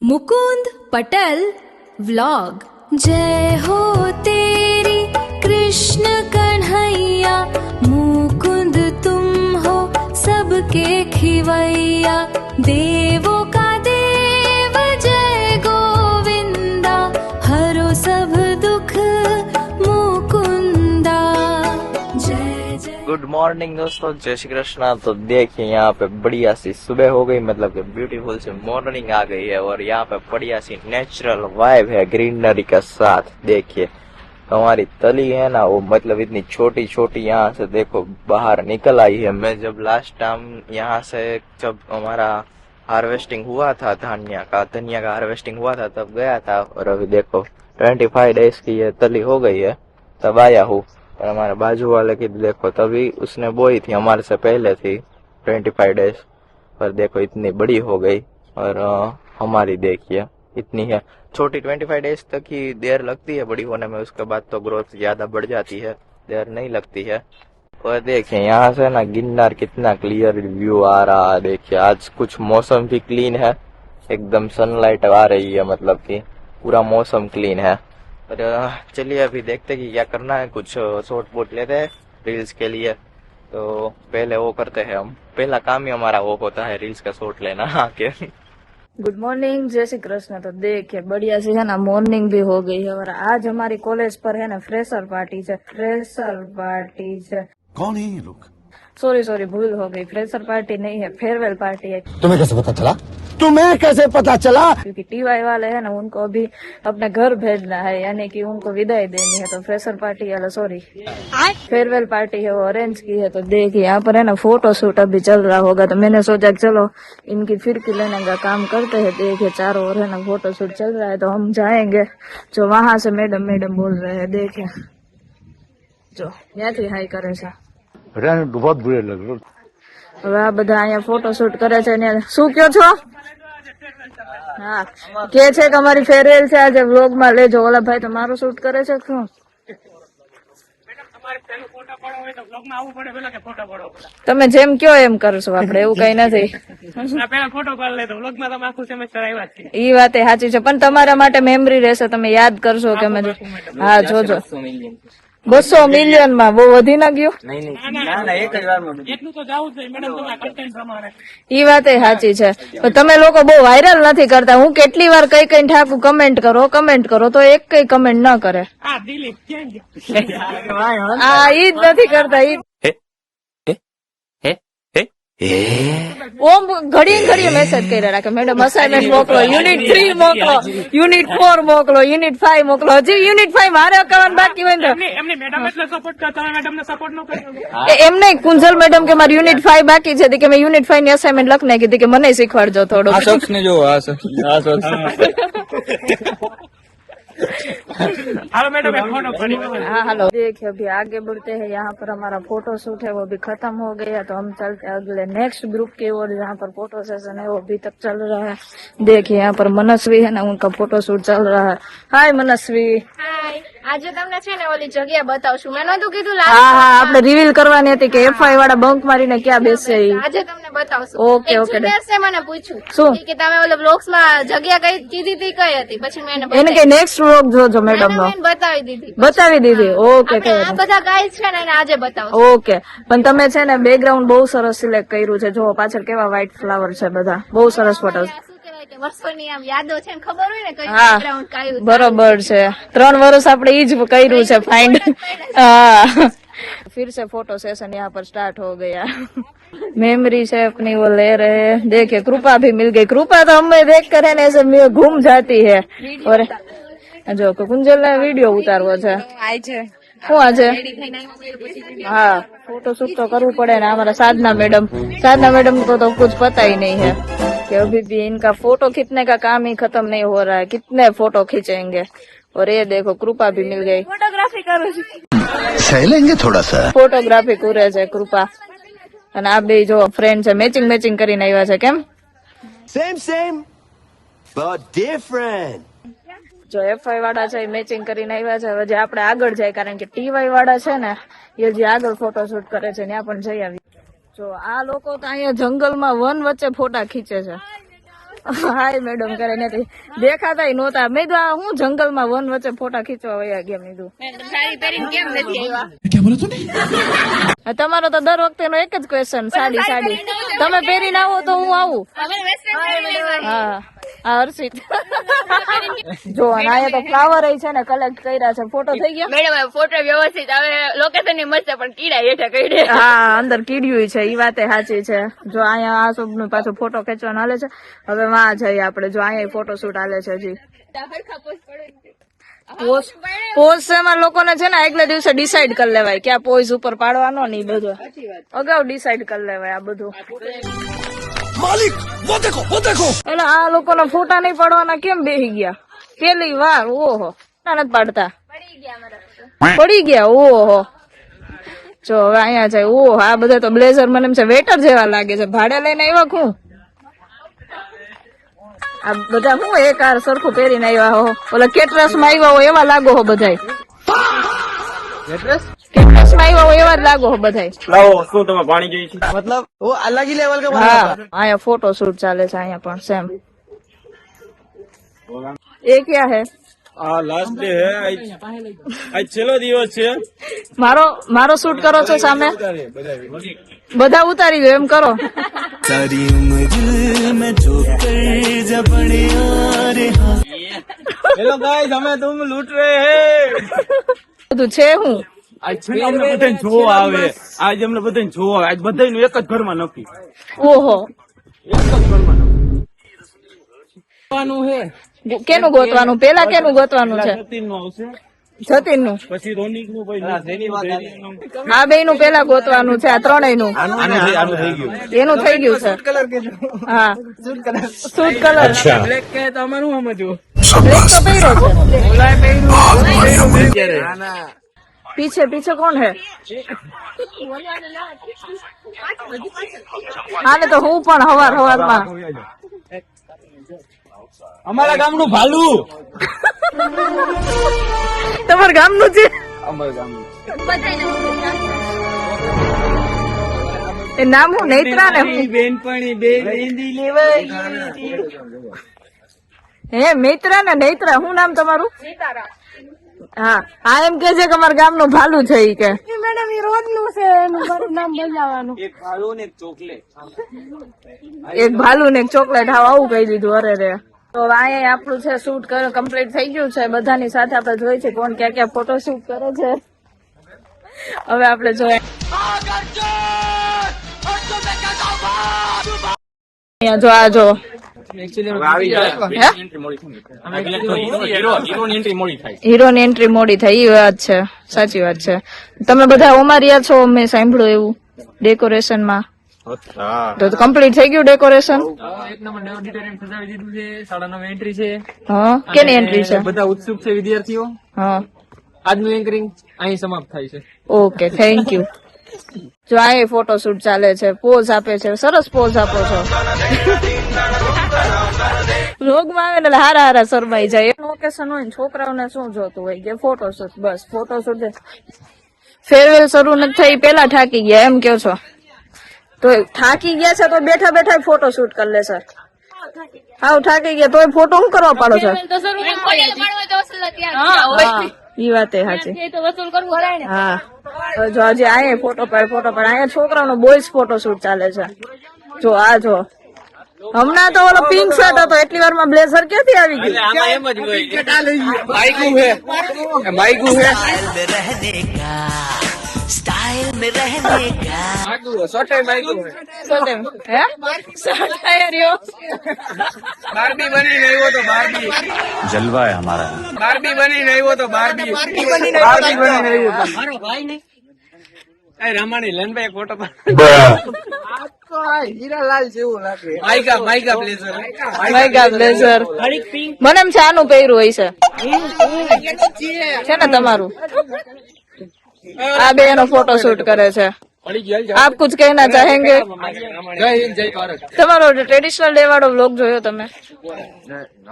Mukund Patel vlog. जय हो तेरी कृष्ण कन्हैया, मुकुंद तुम हो सबके खिवैया, देवों का देव जय गोविंदा, हरो सब दुख मुकुंदा। जय जय। गुड मॉर्निंग दोस्तों, जय श्री कृष्णा। तो देखिए यहाँ पे बढ़िया सी सुबह हो गई, मतलब कि ब्यूटीफुल सी मॉर्निंग आ गई है और यहाँ पे बढ़िया सी नेचुरल वाइब है ग्रीनरी के साथ। देखिए हमारी तली है ना, वो मतलब इतनी छोटी छोटी यहाँ से देखो बाहर निकल आई है। मैं जब लास्ट टाइम यहाँ से जब हमारा हार्वेस्टिंग हुआ था धनिया का हार्वेस्टिंग हुआ था तब गया था, और अभी देखो 25 डेज की ये तली हो गई है तब आया हूँ। और हमारे बाजू वाले की देखो तभी उसने बोई थी, हमारे से पहले थी 25 डेज, पर देखो इतनी बड़ी हो गई। और हमारी देखिए इतनी है छोटी। 25 डेज तक ही देर लगती है बड़ी होने में, उसके बाद तो ग्रोथ ज्यादा बढ़ जाती है, देर नहीं लगती है। और देखिए यहाँ से ना गिरनार कितना क्लियर व्यू आ रहा है। देखिए आज कुछ मौसम भी क्लीन है, एकदम सनलाइट आ रही है, मतलब कि पूरा मौसम क्लीन है। और चलिए अभी देखते कि क्या करना है, कुछ शॉर्ट पुट लेते हैं रील्स के लिए। तो पहले वो करते हैं हम, पहला काम ही हमारा वो होता है रील्स का शॉट लेना आके। गुड मॉर्निंग, जय श्री कृष्ण। तो देखिए बढ़िया से है ना मॉर्निंग भी हो गई है और आज हमारी कॉलेज पर है ना फ्रेशर पार्टी है। कौन है ये लोग? सॉरी भूल हो गई, फ्रेशर पार्टी नहीं है, फेयरवेल पार्टी है। तुम्हें कैसे पता चला? क्योंकि टीवाई वाले है ना उनको अभी अपने घर भेजना है, यानी कि उनको विदाई देनी है। तो फ्रेशर पार्टी फेयरवेल पार्टी है वो अरेंज की है। तो देखिए यहाँ पर है ना फोटो शूट अभी चल रहा होगा, तो मैंने सोचा चलो इनकी फिरकी लेने का काम करते हैं। देखिए चारों ओर है ना फोटो शूट चल रहा है, तो हम जाएंगे जो वहां से मैडम बोल रहे हैं। देखिए जो ત્યાંથી હાઈ કરે છે, बहुत बुरे लग रहे। હવે આ બધા અહીંયા ફોટો શૂટ કરે છે ને શું કયો છો? હા કે છે કે અમારી ફેરવેલ છે આજે વ્લોગ માં લેજો। ઓલા ભાઈ તો મારું શૂટ કરે છે શું? તમે જેમ કયો એમ કરશો, આપડે એવું કઈ નથી। ઈ વાત સાચી છે, પણ તમારા માટે મેમરી રહેશે, તમે યાદ કરશો કે મેં હા જોજો 200 મિલિયન માં બહુ વધી ના ગયો। ઈ વાત સાચી છે, પણ તમે લોકો બહુ વાયરલ નથી કરતા। હું કેટલી વાર કઈ ઠાકું કમેન્ટ કરો તો એક કઈ કમેન્ટ ન કરે। હા ઈ જ નથી કરતા। ઈ ઓમ ઘડી મેસેજ કર્યા રાખે, મેડમ અસાઇનમેન્ટ મોકલો, યુનિટ 3 મોકલો, યુનિટ 4 મોકલો, યુનિટ 5 મોકલો। હજી યુનિટ 5 મારે કરવાનું બાકી હોય ને એમને મેડમ એટલે સપોર્ટ કરતા, મેડમ ને સપોર્ટ ન કર્યો એમ નહીં। કુંજલ મેડમ કે મારી યુનિટ 5 બાકી છે કે મેં યુનિટ 5 ની અસાઇનમેન્ટ લખ નાખી હતી કે મને શીખવાડજો થોડું। આ શખ્સ ને જો આ हेलो मैडम फोटो खड़ी। हाँ हेलो। देखिए अभी आगे बढ़ते हैं, यहाँ पर हमारा फोटो शूट है वो भी खत्म हो गया, तो हम चलते हैं अगले नेक्स्ट ग्रुप की ओर जहाँ पर फोटो सेशन है वो अभी तक चल रहा है। देखिए यहाँ पर मनस्वी है ना, उनका फोटो शूट चल रहा है। हाय मनस्वी। હાય, આજે તમને છે ને ઓલી જગ્યા બતાવશું, મેં નતું કીધું હા આપણે રિવીલ કરવાની હતી કે એફઆઈ વાળા બંક મારીને ક્યાં બેસે। આજે તમને બતાવશું। ઓકે એક જુનિયર્સે મને પૂછ્યું શું કે તમે ઓલો બ્લોગ્સ માં જગ્યા કઈ કીધી હતી કઈ હતી, પછી મેં એને કઈ નેક્સ્ટ વ્લોગ જોજો મેડમ નો બતાવી દીધી। ઓકે આ બધા ગાઈસ છે ને એને આજે બતાવશું। ઓકે, પણ તમે છે ને બેકગ્રાઉન્ડ બહુ સરસ સિલેક્ટ કર્યું છે, જો પાછળ કેવા વ્હાઈટ ફ્લાવર છે, બધા બહુ સરસ ફોટો। વર્ષોની આમ યાદો છે ને, ખબર હોય ને કઈ હા બેકગ્રાઉન્ડ કયું બરોબર છે, 3 વર્ષ આપણે ઈ જ કર્યું છે ફાઇન્ડ। हाँ फिर से फोटो सेशन यहाँ पर स्टार्ट हो गया। मेमोरी से अपनी वो ले रहे हैं। देखिए कृपा भी मिल गई, कृपा तो हमें देख कर है ना ऐसे घूम जाती है। और जो कुंजल ने वीडियो उतारવો છે શું આજે हाँ फोटो शूट तो करવું પડે ને। हमारा साधना मैडम को तो कुछ पता ही नहीं है कि अभी भी इनका फोटो खींचने का काम ही खत्म नहीं हो रहा है, कितने फोटो खींचेंगे। और ये देखो कृपा भी मिल गई, फोटोग्राफी करो सह लेंगे थोड़ा सा। फोटोग्राफी करे છે कृपा, અને આ બે જો ફ્રેન્ડ છે, મેચિંગ કરીને આવ્યા છે। કેમ सेम but different। જો એફઆઈ વાળા છે મેચિંગ કરીને આવ્યા છે। હવે જે આપણે આગળ જાય, કારણ કે ટીવાય વાળા છે ને એ જે આગળ ફોટો શૂટ કરે છે ત્યાં પણ જઈ આવી। જો આ લોકો તો અહીંયા જંગલમાં વન વચ્ચે ફોટા ખીંચે છે। હાય મેડમ કરે નથી દેખાતા નહોતા. મેં તો હું જંગલમાં વન વચ્ચે ફોટા ખીચવા વયા ગયા. મેં કીધું સાડી પહેરીને કેમ નથી આવ્યા? તમારો તો દર વખતે નો એક જ ક્વેશ્ચન, સાડી સાડી. તમે પહેરીને આવો તો હું આવું. અમે વેસ્ટર્ન પહેરીને હા હા હર્ષિત જો અહીંયા તો ફ્લાવર છે ને કલેક્ટ કર્યા છે. ફોટો થઈ ગયા મેડમ ફોટો વ્યવસ્થિત આવે, લોકેશન ની મસ્ત પણ કીડા હેઠા કરી. હા અંદર કીડ્યું છે, ઈ વાતે સાચી છે. જો અહીંયા આ સબ નું પાછું ફોટો ખેંચવાનું હાલે છે. હવે માં જઈએ આપણે. જો અહીંયા ફોટો શૂટ હાલે છે હજી. પોઝ એમાં લોકોને છે ને આગલે દિવસે ડિસાઈડ કરી લેવાય કે આ પોઝ ઉપર પાડવાનો ને ઈ બધું અગાઉ ડિસાઈડ કરી લેવાય આ બધું. मालिक वो देखो એટલે આ લોકોના ફોટા નહીં પાડવાના કેમ બેહી ગયા પેલી વાર? ઓહો નથી પાડતા, પડી ગયા. ઓહો જો હવે અહીંયા છે. ઓહો આ બધા તો બ્લેઝર મને એમ છે વેટર જેવા લાગે છે. ભાડે લઈને આવ્યા હું આ બધા હું એક હાર સરખું પહેરીને આવ્યા હો. ઓલા કેટરસ માં આવ્યા હોય એવા લાગો હો બધા. કેટરસ માં આવ્યા હોય એવા જ લાગો હો બધા. શું તમે પાણી જોઈ છે? मतलब वो अलग ही लेवल का હા અહીંયા ફોટો શૂટ ચાલે છે. અહીંયા પણ સેમ. એ ક્યાં હે? આ લાસ્ટ ડે હે, આજ છેલ્લો દિવસ છે. મારો શૂટ કરો છો સામે? બધા ઉતારી દો એમ કરો. सारी उम्र में जो कर जब बड़े आ रे હેલો ગાઈસ, અમે તુમ લૂટ રહે હે. બધું છે હું આજ છે ને અમને બધાને જોવા આવે. આજ અમને બધાને જોવા આવે. આજ બધાનું એક જ ઘરમાં નક્કી. ઓહો એક જ ઘરમાં નક્કી. કેનું ગોતવાનું? પેલા કેનું ગોતવાનું છે? જતીન નું આવશે, જતીન નું, પછી રોનિક નું, પછી આ બે નું પેલા ગોતવાનું છે. આ ત્રણેય નું આનું થઈ ગયું. એનું થઈ ગયું છે. હા સૂટ કલર બ્લેક કે તમારું સમજવું. બ્લેક તો પહેર્યો છે. પીછે કોણ હે? હાલે તો હું પણ હવારમાં અમારા ગામનું ભાલુ. તમારા ગામનું છે? એ નામ હું નેત્રા ને હું બેનપણી બે મહેંદી લેવાય. હે મિત્રા ને નેત્રા. શું નામ તમારું? હા આ એમ કે છે કે અમારા ગામનું ભાલું છે ઈ કે. મેડમ એ રોજ નું છે એનું નામ બોલાવાનું. એક ભાલુ ને એક ચોકલેટ. એક ભાલું ને એક ચોકલેટ. હા આવું કહી દીધું. અરે રે. તો અહીંયા આપણું છે શૂટ કમ્પ્લીટ થઈ ગયું છે. બધાની સાથે આપણે જોઈ છે કોણ ક્યાં ક્યાં ફોટો શૂટ કરે છે. હવે આપણે જોઈએ અહીંયા જો આ જો હીરોની એન્ટ્રી મોડી થાય. એ વાત છે, સાચી વાત છે. તમે બધા ઓમારિયા છો મેં સાંભળ્યું એવું ડેકોરેશન માં. તો કમ્પ્લીટ થઈ ગયું ડેકોરેશન? એક નંબર ઓડિટોરિયમ સજાવી દીધું છે. 9:30 એન્ટ્રી છે. હા કેની એન્ટ્રી છે? બધા ઉત્સુક છે વિદ્યાર્થીઓ. હા આજનું એન્કરિંગ અહીં સમાપ્ત થાય છે. Okay thank you. જો આ ફોટો શૂટ ચાલે છે. પોઝ આપે છે. સરસ પોઝ આપો છો. રોગમાં આવે ને હારા શરમાઈ જાય. લોકેશન હોય ને છોકરાઓને શું જોતું હોય કે ફોટો શૂટ. બસ ફોટો શૂટ. ફેરવેલ શરૂ નથી થઈ પેલા થાકી ગયા એમ કયો છો? તો થાકી ગયા છે તો બેઠા બેઠા ફોટો શૂટ કરી લે સર. હાવ થાકી ગયા તોય ફોટો શું કરવા પાડો છો? ઈ વાત એ સાચી. હા જો હજી અહીંયા ફોટો પાડ અહીંયા છોકરાઓનો બોયઝ ફોટો શૂટ ચાલે છે. જો આ જો હમણાં તો ઓલો પિંક શર્ટ હતો એટલી વાર માં બ્લેઝર ક્યાંથી આવી ગયું? स्टाइल में रहने का બાર્બી બની રહ્યો તો બાર્બી. जलवा है हमारा. બાર્બી બની રહ્યો તો બાર્બી. બાર્બી બની રહ્યો તો મારો ભાઈ ને રામાણી લનભાઈ ફોટો હીરાલાલ જેવું લાગે. માઈકા બ્લેઝર મને એમ છે આનું પહેર્યું હોય છે ને તમારું. આ બે એનો ફોટો શૂટ કરે છે. આપ કુછ કહેના ચાહેંગે? જય હિન્દ જય ભારત. તમારો ટ્રેડિશનલ ડે વાળો વ્લોગ જોયો તમે?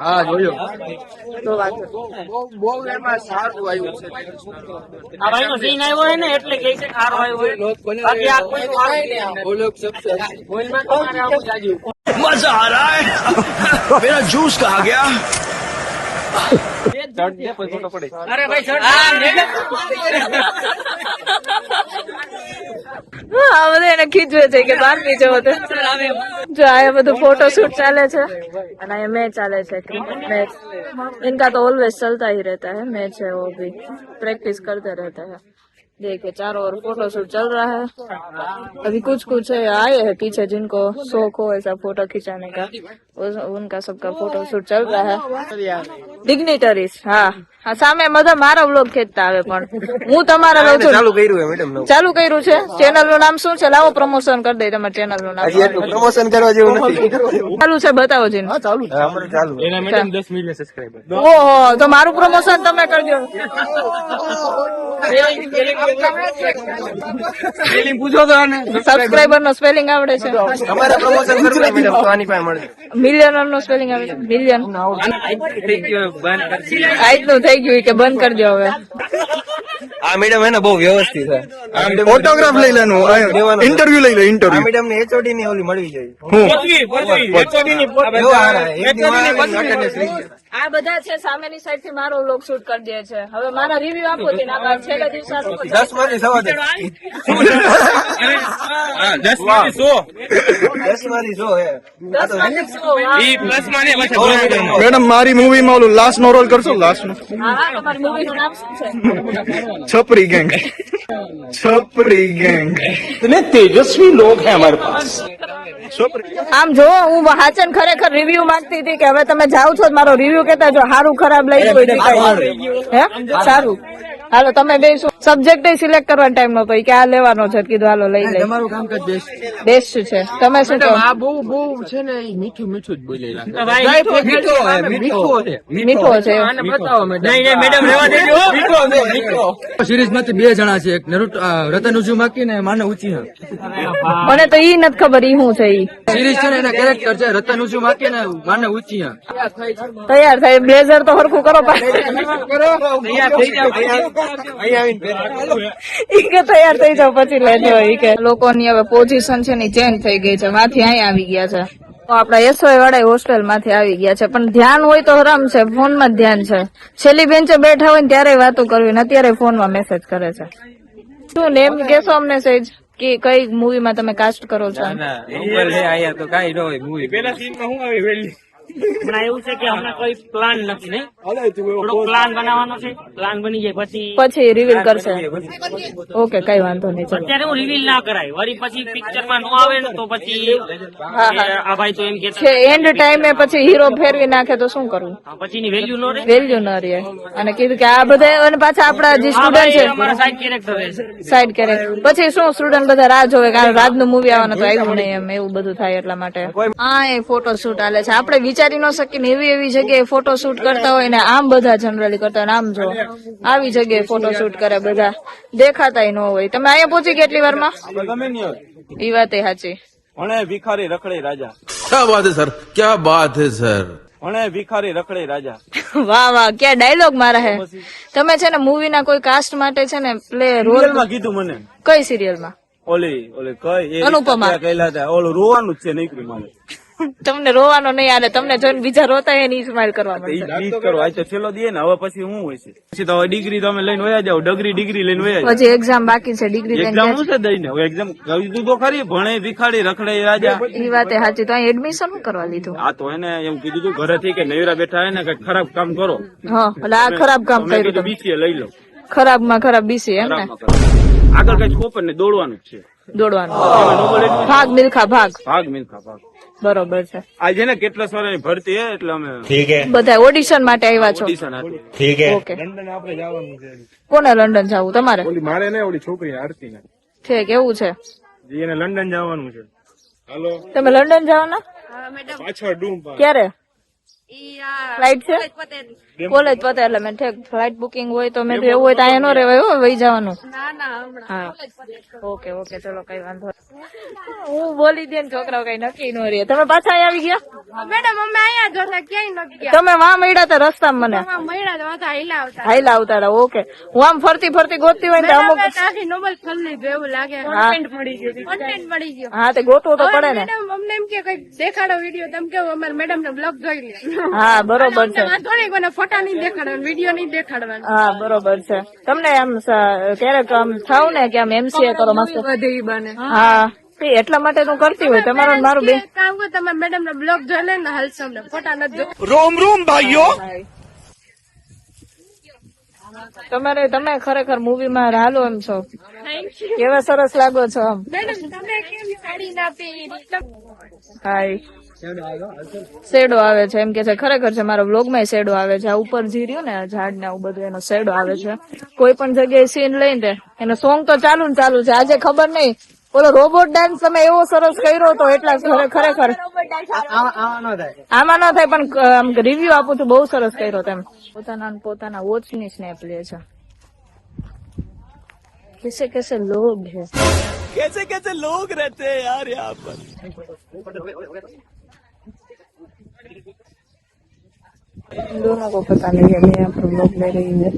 હા જોયો. તો વાંચો. બહુ એમાં સારું આવ્યું છે. આ ભાઈ નો સીન આવ્યો હોય ને એટલે કે છે સારું આવ્યું હોય. બાકી આ કોઈ સારું નહીં. બોલો સબસે બોલમાં તમારે આવું જાજુ. मजा आ रहा है मेरा जूस कहाँ गया અરે ભાઈ ચડ. આ બધું એને ખીચવે છે કે બહાર ની જવો તો જો આ બધું ફોટો शूट ચાલે છે અને અહીંયા मैच ચાલે છે क्रिकेट मैच इनका तो ऑलवेज चलता ही रहता है मैच है वो भी प्रैक्टिस करते रहता है देखिए चारों ओर फोटो शूट चल रहा है अभी कुछ कुछ है आए हैं पीछे जिनको शौक हो ऐसा फोटो खिंचाने का उनका सबका फोटो शूट चल रहा है ડિગ્નિટરીઝ હા હા સામે બધા મારા વ્લોગ ખેંચતા આવે પણ હું તમારા વ્લોગ ચાલુ કર્યું છે મેડમ ચાલુ કર્યું છે ચેનલ નું નામ શું છે લાવો પ્રમોશન કરી દે તમારા ચેનલ નું નામ પ્રમોશન કરવા જેવું નથી ચાલુ છે બતાવો જીન ચાલુ એના મેડમ 10 મિલિયન સબસ્ક્રાઇબર. ઓહો તો મારું પ્રમોશન તમે કરજો સ્પેલિંગ પૂછો તો આને સબસ્ક્રાઇબર નો સ્પેલિંગ આવડે છે તમારે પ્રમોશન કરવું હોય મેડમ તો આની પાસે મળે મિલિયનર નો સ્પેલિંગ આવડે છે મિલિયન આજનું થઈ ગયું કે બંધ કરી દો હવે આ મેડમ હે ને બહુ વ્યવસ્થિત છે ઓટોગ્રાફ લઈ લેનું ઇન્ટરવ્યુ લઈ લે આ ઇન્ટરવ્યુ મેડમ ને એચઓડી ની ઓલી મળવી જોઈએ આ બધા છે સામેની સાઈડ થી મારો વ્લોગ શૂટ કરી દે છે હવે મારા રિવ્યુ આપો છો ને આ છેલ્લા દિવસ 10 માંથી 10 માંથી 100 હે મેડમ મારી મૂવી માં ઓલું લાસ્ટ નો રોલ કરશો લાસ્ટ નો હા તમારી મૂવી નું નામ શું છે छपरी गैंग छपरी गैंग इतने तेजस्वी लोग हैं हमारे पास આમ જો હું હાચન ખરેખર રિવ્યુ માંગતી હતી કે હવે તમે જાઓ છો મારો રિવ્યુ કેતા જો સારું ખરાબ લઈ હે સારું હાલો તમે બે સબ્જેક્ટ સિલેક્ટ કરવાનો ટાઈમ નો પછી કે આ લેવાનો છે કીધું હાલો લઈ લે તમારું કામ કર બેસ્ટ છે તમે શું કહો આ બહુ છે ને મીઠું મીઠું જ બોલેલા મીઠો છે મીઠો છે આને બતાવો મેડમ નહીં મેડમ રહેવા દેજો મીઠો સિરીઝ માંથી 2 જણા છે એક રતન ઉજુમાકી ને માને ઊંચી મને તો ઈ નથી ખબર ઈ શું છે ઈ સિરીઝ છે ને એના કેરેક્ટર છે રતન ઉજુમાકી ને માને ઊંચી તૈયાર થાય બ્લેઝર તો હરખું કરો તૈયાર થઈ જાવ અહીંયા આવીને ઈ કે તૈયાર થઈ જાવ પછી લેજો ઈ કે લોકોની હવે પોઝિશન છે ને ચેન્જ થઈ ગઈ છે માંથી અહીંયા આવી ગયા છે તો આપડા એસઓએ વાળા હોસ્ટેલ માંથી આવી ગયા છે પણ ધ્યાન હોય તો હરામ છે ફોન માં ધ્યાન છે છેલ્લી બેન્ચે બેઠા હોય ને ત્યારે વાતો કરવી ને અત્યારે ફોન માં મેસેજ કરે છે શું નેમ કેશો અમને સહેજ કે કઈ મૂવી માં તમે કાસ્ટ કરો છો ઉપર છે આયા તો કાઈ ન હોય મૂવી પેલા સીન માં હું આવી વેલી પણ એવું છે કે હમણાં કોઈ પ્લાન નથી નહીં થોડો પ્લાન બનાવવાનો છે પ્લાન બની જાય પછી રિવીલ કરશે ઓકે કઈ વાંધો નહીં ચાલો અત્યારે હું રિવીલ ના કરાય વળી પછી પિક્ચર માં નો આવે ને તો પછી આ ભાઈ તો એમ કે છે એન્ડ ટાઈમે પછી હીરો ફેરવી નાખે તો શું કરવું પછી ની વેલ્યુ નો રહે વેલ્યુ ન રહે અને કીધું કે આ બધા અને પાછા આપડા જે સ્ટુડન્ટ છે અમારા સાઈડ કેરેક્ટર રહેશે સાઈડ કેરેક્ટર પછી શું સ્ટુડન્ટ બધા રાહ જોવે કારણ રાત નું મૂવી આવવાનું તો આવ્યું નહીં એમ એવું બધું થાય એટલા માટે હા એ ફોટો શૂટ હાલે છે આપણે વિચારી ન શકીએ એવી એવી જગ્યાએ ફોટો શૂટ કરતા હોય ને આમ બધા જનરલી કરતા હોય આમ જો આવી જગ્યાએ ફોટો શૂટ કરે બધા દેખાતા ન હોય તમે અહીંયા પહોંચી ગયા એટલી વારમાં એ વાત એ સાચી અને ભિખારી રખડે રાજા क्या बात है सर क्या बात है सर અને ભિખારી રખડે રાજા વાહ વાહ ક્યાં ડાયલોગ મારા હે તમે છે ને મૂવી ના કોઈ કાસ્ટ માટે છે ને પ્લે રોલ માં કીધું મને કઈ સિરિયલમાં ઓલી કઈ અનુપમા. કહેલા હતા ઓલું રોવાનું જ છે નીકળી મારે તમને રોવાનો નહીં આલે તમને જોઈને બીજા રોતા એની સ્માઈલ કરવા ઈ માંડશે બીજ કરો આ તો છેલ્લો દે ને હવે પછી શું હોય છે પછી તો હવે ડિગ્રી તમે લઈને વયા જાવ ડિગ્રી લઈને વયા જાવ હજી એક્ઝામ બાકી છે ડિગ્રી એક્ઝામ શું છે દઈને હવે એક્ઝામ કીધું તો ખરી ભણે ભિખારી રખડે રાજા એ વાત એ સાચી તો અહીં એડમિશન શું કરવા લીધું આ તો એને એમ કીધું તું ઘરેથી કે નવરા બેઠા હે ને કઈ ખરાબ કામ કરો હા એટલે આ ખરાબ કામ કર્યું તમે બીસીએ લઈ લો ખરાબ માં ખરાબ બીસી એમ ને આગળ કઈ સ્કોપ ને દોડવાનું જ છે દોડવાનું ભાગ મિલખા ભાગ ભાગ મિલખા ભાગ બરોબર છે આ છે ને કેટલા સ્વરની ભરતી હે એટલે અમે બધા ઓડિશન માટે આવ્યા છો ઓડિશન હતું ઓકે લંડન આપણે જવાનું છે કોને લંડન જવું તમારે ઓલી મારે ને ઓલી છોકરી આરતી ને છે કેવું છે એને લંડન જવાનું છે હાલો તમે લંડન જવાના પાછળ ડૂમ ક્યારે ફ્લાઇટ છે કોલેજ પતે એટલે મેં ઠેક ફ્લાઇટ બુકિંગ હોય તો મેં એવું હોય તો અહીંયા નો રહેવાય હો, વહી જવાનું. હા ઓકે ઓકે ચલો કઈ વાંધો નહીં. હું બોલી દે ને છોકરાઓ કઈ નક્કી નો રહે. તમે પાછા અહીંયા આવી ગયા? મેડમ અમે અહીંયા જ હતા, ક્યાંય નથી ગયા. તમે વાં મળ્યા હતા રસ્તામાં મને મળ્યા જ હતા, હિલા આવતા. હાઈલા આવતા હતા. ઓકે હું આમ ફરતી ફરતી ગોતતી હોય ને તો અમુક આખી નોબલ ખોલી લીધું એવું લાગે. કોન્ટેન્ટ મળી ગયો. હા તે ગોતવું તો પડે ને. મેડમ અમને એમ કે કઈક દેખાડો વિડીયો, તમે કેવું અમારે મેડમ ને બ્લોગ જોઈ લે. હા બરોબર છે. થોડીક મને ફોટા નહીં દેખાડવાનું, વિડીયો નહીં દેખાડવાનું. હા બરોબર છે. તમને આમ ક્યારેક આમ થાવ ને કે આમ એમસીએ કરો મસ્ત. હા તે એટલા માટે તું કરતી હોય. તમારું ને મારું બે કામ કરો, તમારે મેડમ ને બ્લોગ જોઈ લે ને હાલશો ને ફોટા નથી જો. रोम रोम भाइयों તમે ખરેખર મૂવીમાં હાલો એમ છો. કેવા સરસ લાગો છો આમ. મેડમ તમે કેમ સાડી ના પહેરી? હાય શેડો આવે છે એમ કે છે. ખરેખર છે મારા વ્લોગમાં શેડો આવે છે. આ ઉપર જે રહ્યું ને ઝાડ ને આવું બધું એનો શેડો આવે છે. કોઈ પણ જગ્યાએ સીન લઈને એનો સોંગ તો ચાલુ ને ચાલુ છે. આજે ખબર નહીં ઓલો રોબોટ ડાન્સ તમે એવો સરસ કર્યો તો એટલા ખરેખર આમાં ન થાય પણ રિવ્યુ આપું છું. બહુ સરસ કર્યો તેમ. પોતાના વોચની સ્નેપ લે છે. कैसे कैसे लोग हैं, कैसे कैसे लोग रहते हैं यार यहाँ पर. इन दोनों को पता नहीं है मैं यहाँ पर लोग ले रही है.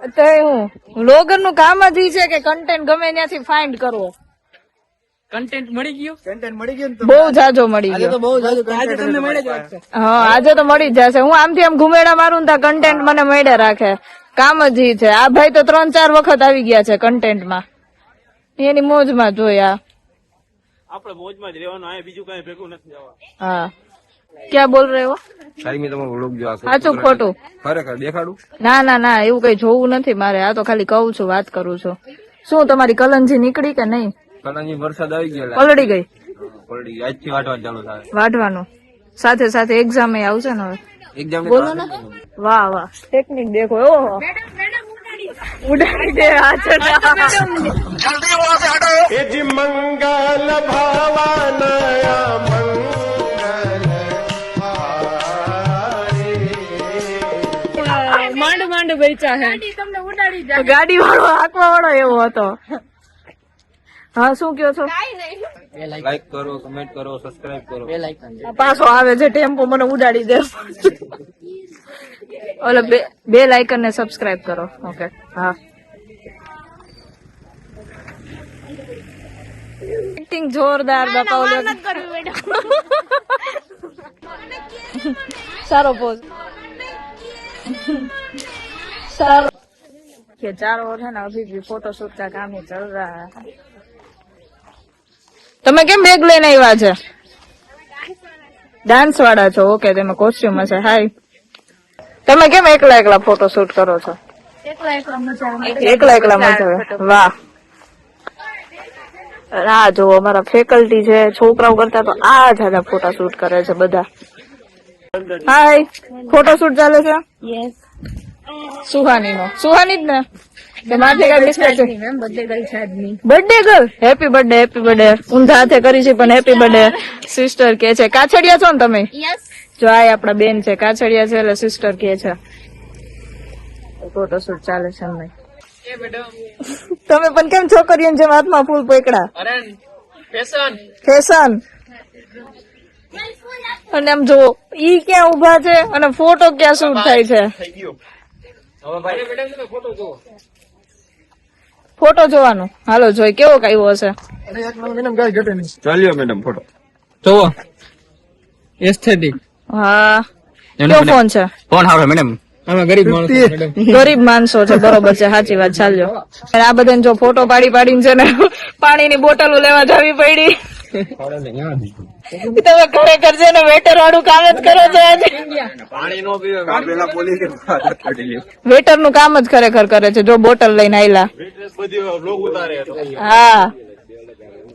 અત્યારે હું વ્લોગર નું કામ જ ઈ છે કે કન્ટેન્ટ ગમે ત્યાંથી ફાઇન્ડ કરવો. કન્ટેન્ટ મળી ગયું. બહુ જાજો મળી ગયો. હા આજે તો મળી જ જશે. હું આમથી આમ ઘુમેડા મારું ને ત્યાં કન્ટેન્ટ મને મળે રાખે. કામ જ ઈ છે. આ ભાઈ તો 3-4 વખત આવી ગયા છે કન્ટેન્ટમાં. એની મોજમાં જોયા. આપણે મોજમાં જ રહેવાનું, અહીંયા બીજું કઈ ભેગું નથી જવા. હા ક્યાં બોલ રહે હો? સારી તમારો વ્લોગ જો સાચું ખોટું ખરેખર દેખાડું. ના એવું કઈ જોવું નથી મારે. આ તો ખાલી કહું છું, વાત કરું છું. શું તમારી કલંજી નીકળી કે નહીં? કલાની વરસાદ આવી ગયો પલળી ગઈ. પલડી આજથી વાટવાનું ચાલુ થાય. વાઢવાનું સાથે સાથે એક્ઝામ આવશે ને હવે. એક્ઝામ બોલો ને. વાહ વાહ ટેકનિક દેખો. ઓહો ઉડાડી દે. मंगल भावानया માંડ બેચા હે. તમને ઉડાડી જાય. ગાડી વાળો હાંકવા વાળો એવો હતો. હા શું કયો છો? લાઈક કરો, કમેન્ટ કરો, સબસ્ક્રાઇબ કરો. પાછો આવે છે ટેમ્પો મને ઉડાડી દે. ઓલો બે લાઇકન ને સબસ્ક્રાઇબ કરો. ઓકે હા. એક્ટિંગ જોરદાર બાપા. ઓલો સારો પોઝ સારો. ये 4 और है ना अभी भी फोटोशूट का काम ही चल रहा है. તમે કેમ બેગ લઈને આવ્યા છે? ડાન્સ વાળા છો? ઓકે તમે કોસ્ટ્યુમ હશે. હાય તમે કેમ એકલા ફોટોશૂટ કરો છો? એકલા મજા આવે. વાહ. આ જો અમારા ફેકલ્ટી છે છોકરાઓ કરતા તો આ જ ફોટોશૂટ કરે છે બધા. હાય ફોટોશૂટ ચાલે છે? સુહાની નો. સુહાની જ ને? કે માથે કઈ મિસ્ટેક છે? Birthday girl. Happy birthday. ઊંધા હાથે કરી છે પણ હેપી બર્થડે. સિસ્ટર કે છે. કાછડિયા છો ને તમે? જો આ આપડા બેન છે કાછડિયા છે એટલે સિસ્ટર કે છે. ફોટોશૂટ ચાલે છે અમે. તમે પણ કેમ છોકરીઓને જેમ હાથમાં ફૂલ પકડા? ફેશન. અને આમ જો ઈ ક્યાં ઉભા છે અને ફોટો ક્યાં શૂટ થાય છે? ફોટો જોવાનો. હાલો જોઈ કેવો આવ્યો હશે. ચાલ્યો મેડમ ફોટો જોવો. એસ્થેટિક. હા કયો ફોન છે? ફોન હારો મેડમ. આમાં ગરીબ માણસો છે. બરોબર છે સાચી વાત. ચાલજો. આ બધાને જો ફોટો પાડીને છે ને પાણીની બોટલો લેવા જવી પડી. તમે ખરેખર છે ને વેટર વાળું કામ જ કરો છો આજે. પાણી નો પીવે. વેટર નું કામ જ ખરેખર કરે છે. જો બોટલ લઈને આયલા. હા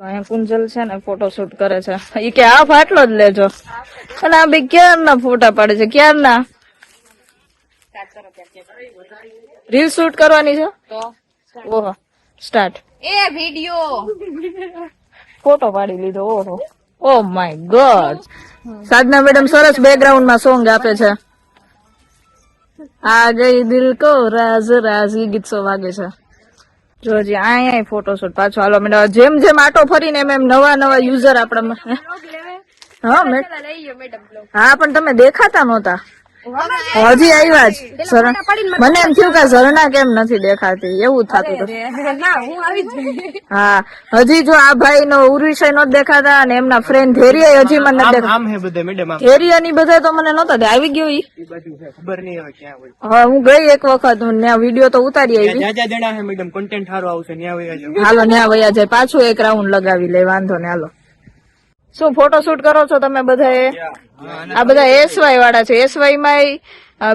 અહીંયા કુંજલ છે ને ફોટોશૂટ કરે છે. ઈ કે આ ફાટલો જ લેજો. અને આ બી ક્યારના ફોટા પાડે છે. ક્યારના રીલ શૂટ કરવાની છે. ઓહો સ્ટાર્ટ. એ વિડિયો ફોટો પાડી લીધો. ઓહો, oh my God. Sadhana madam સરસ બેકગ્રાઉન્ડ માં સોંગ આપે છે. આ ગઈ દિલ કો રાઝ રાઝ ઈ ગીત સો વાગે છે. જો હજી અહીંયા ફોટોશૂટ પાછો હાલો મેડમ. જેમ જેમ આટો ફરીને એમ નવા નવા યુઝર આપણા હા હા પણ તમે દેખાતા નહોતા. હજી આવ્યા જ મને એમ થયું કે ઝરણા કેમ નથી દેખાતી એવું થતું હતું. હા હજી જો આ ભાઈ નો ઉર્વિષય નો દેખાતા અને એમના ફ્રેન્ડ ધેરિયા હજી મને નથી દેખાતા. ધેરિયા ની બધા તો મને નહોતા આવી ગયો ઈ ખબર નહીં હવે ક્યાં હોય. હા હું ગઈ એક વખત ત્યાં વિડીયો તો ઉતારી આવી. જાજા જણા હે મેડમ, કન્ટેન્ટ સારું આવશે. ન્યા વયા જાવ. હાલો ત્યાં વયા જાય. પાછું એક રાઉન્ડ લગાવી લે. વાંધો ને હાલો. શું ફોટો શૂટ કરો છો તમે બધા? આ બધા SY વાળા છે. SY માં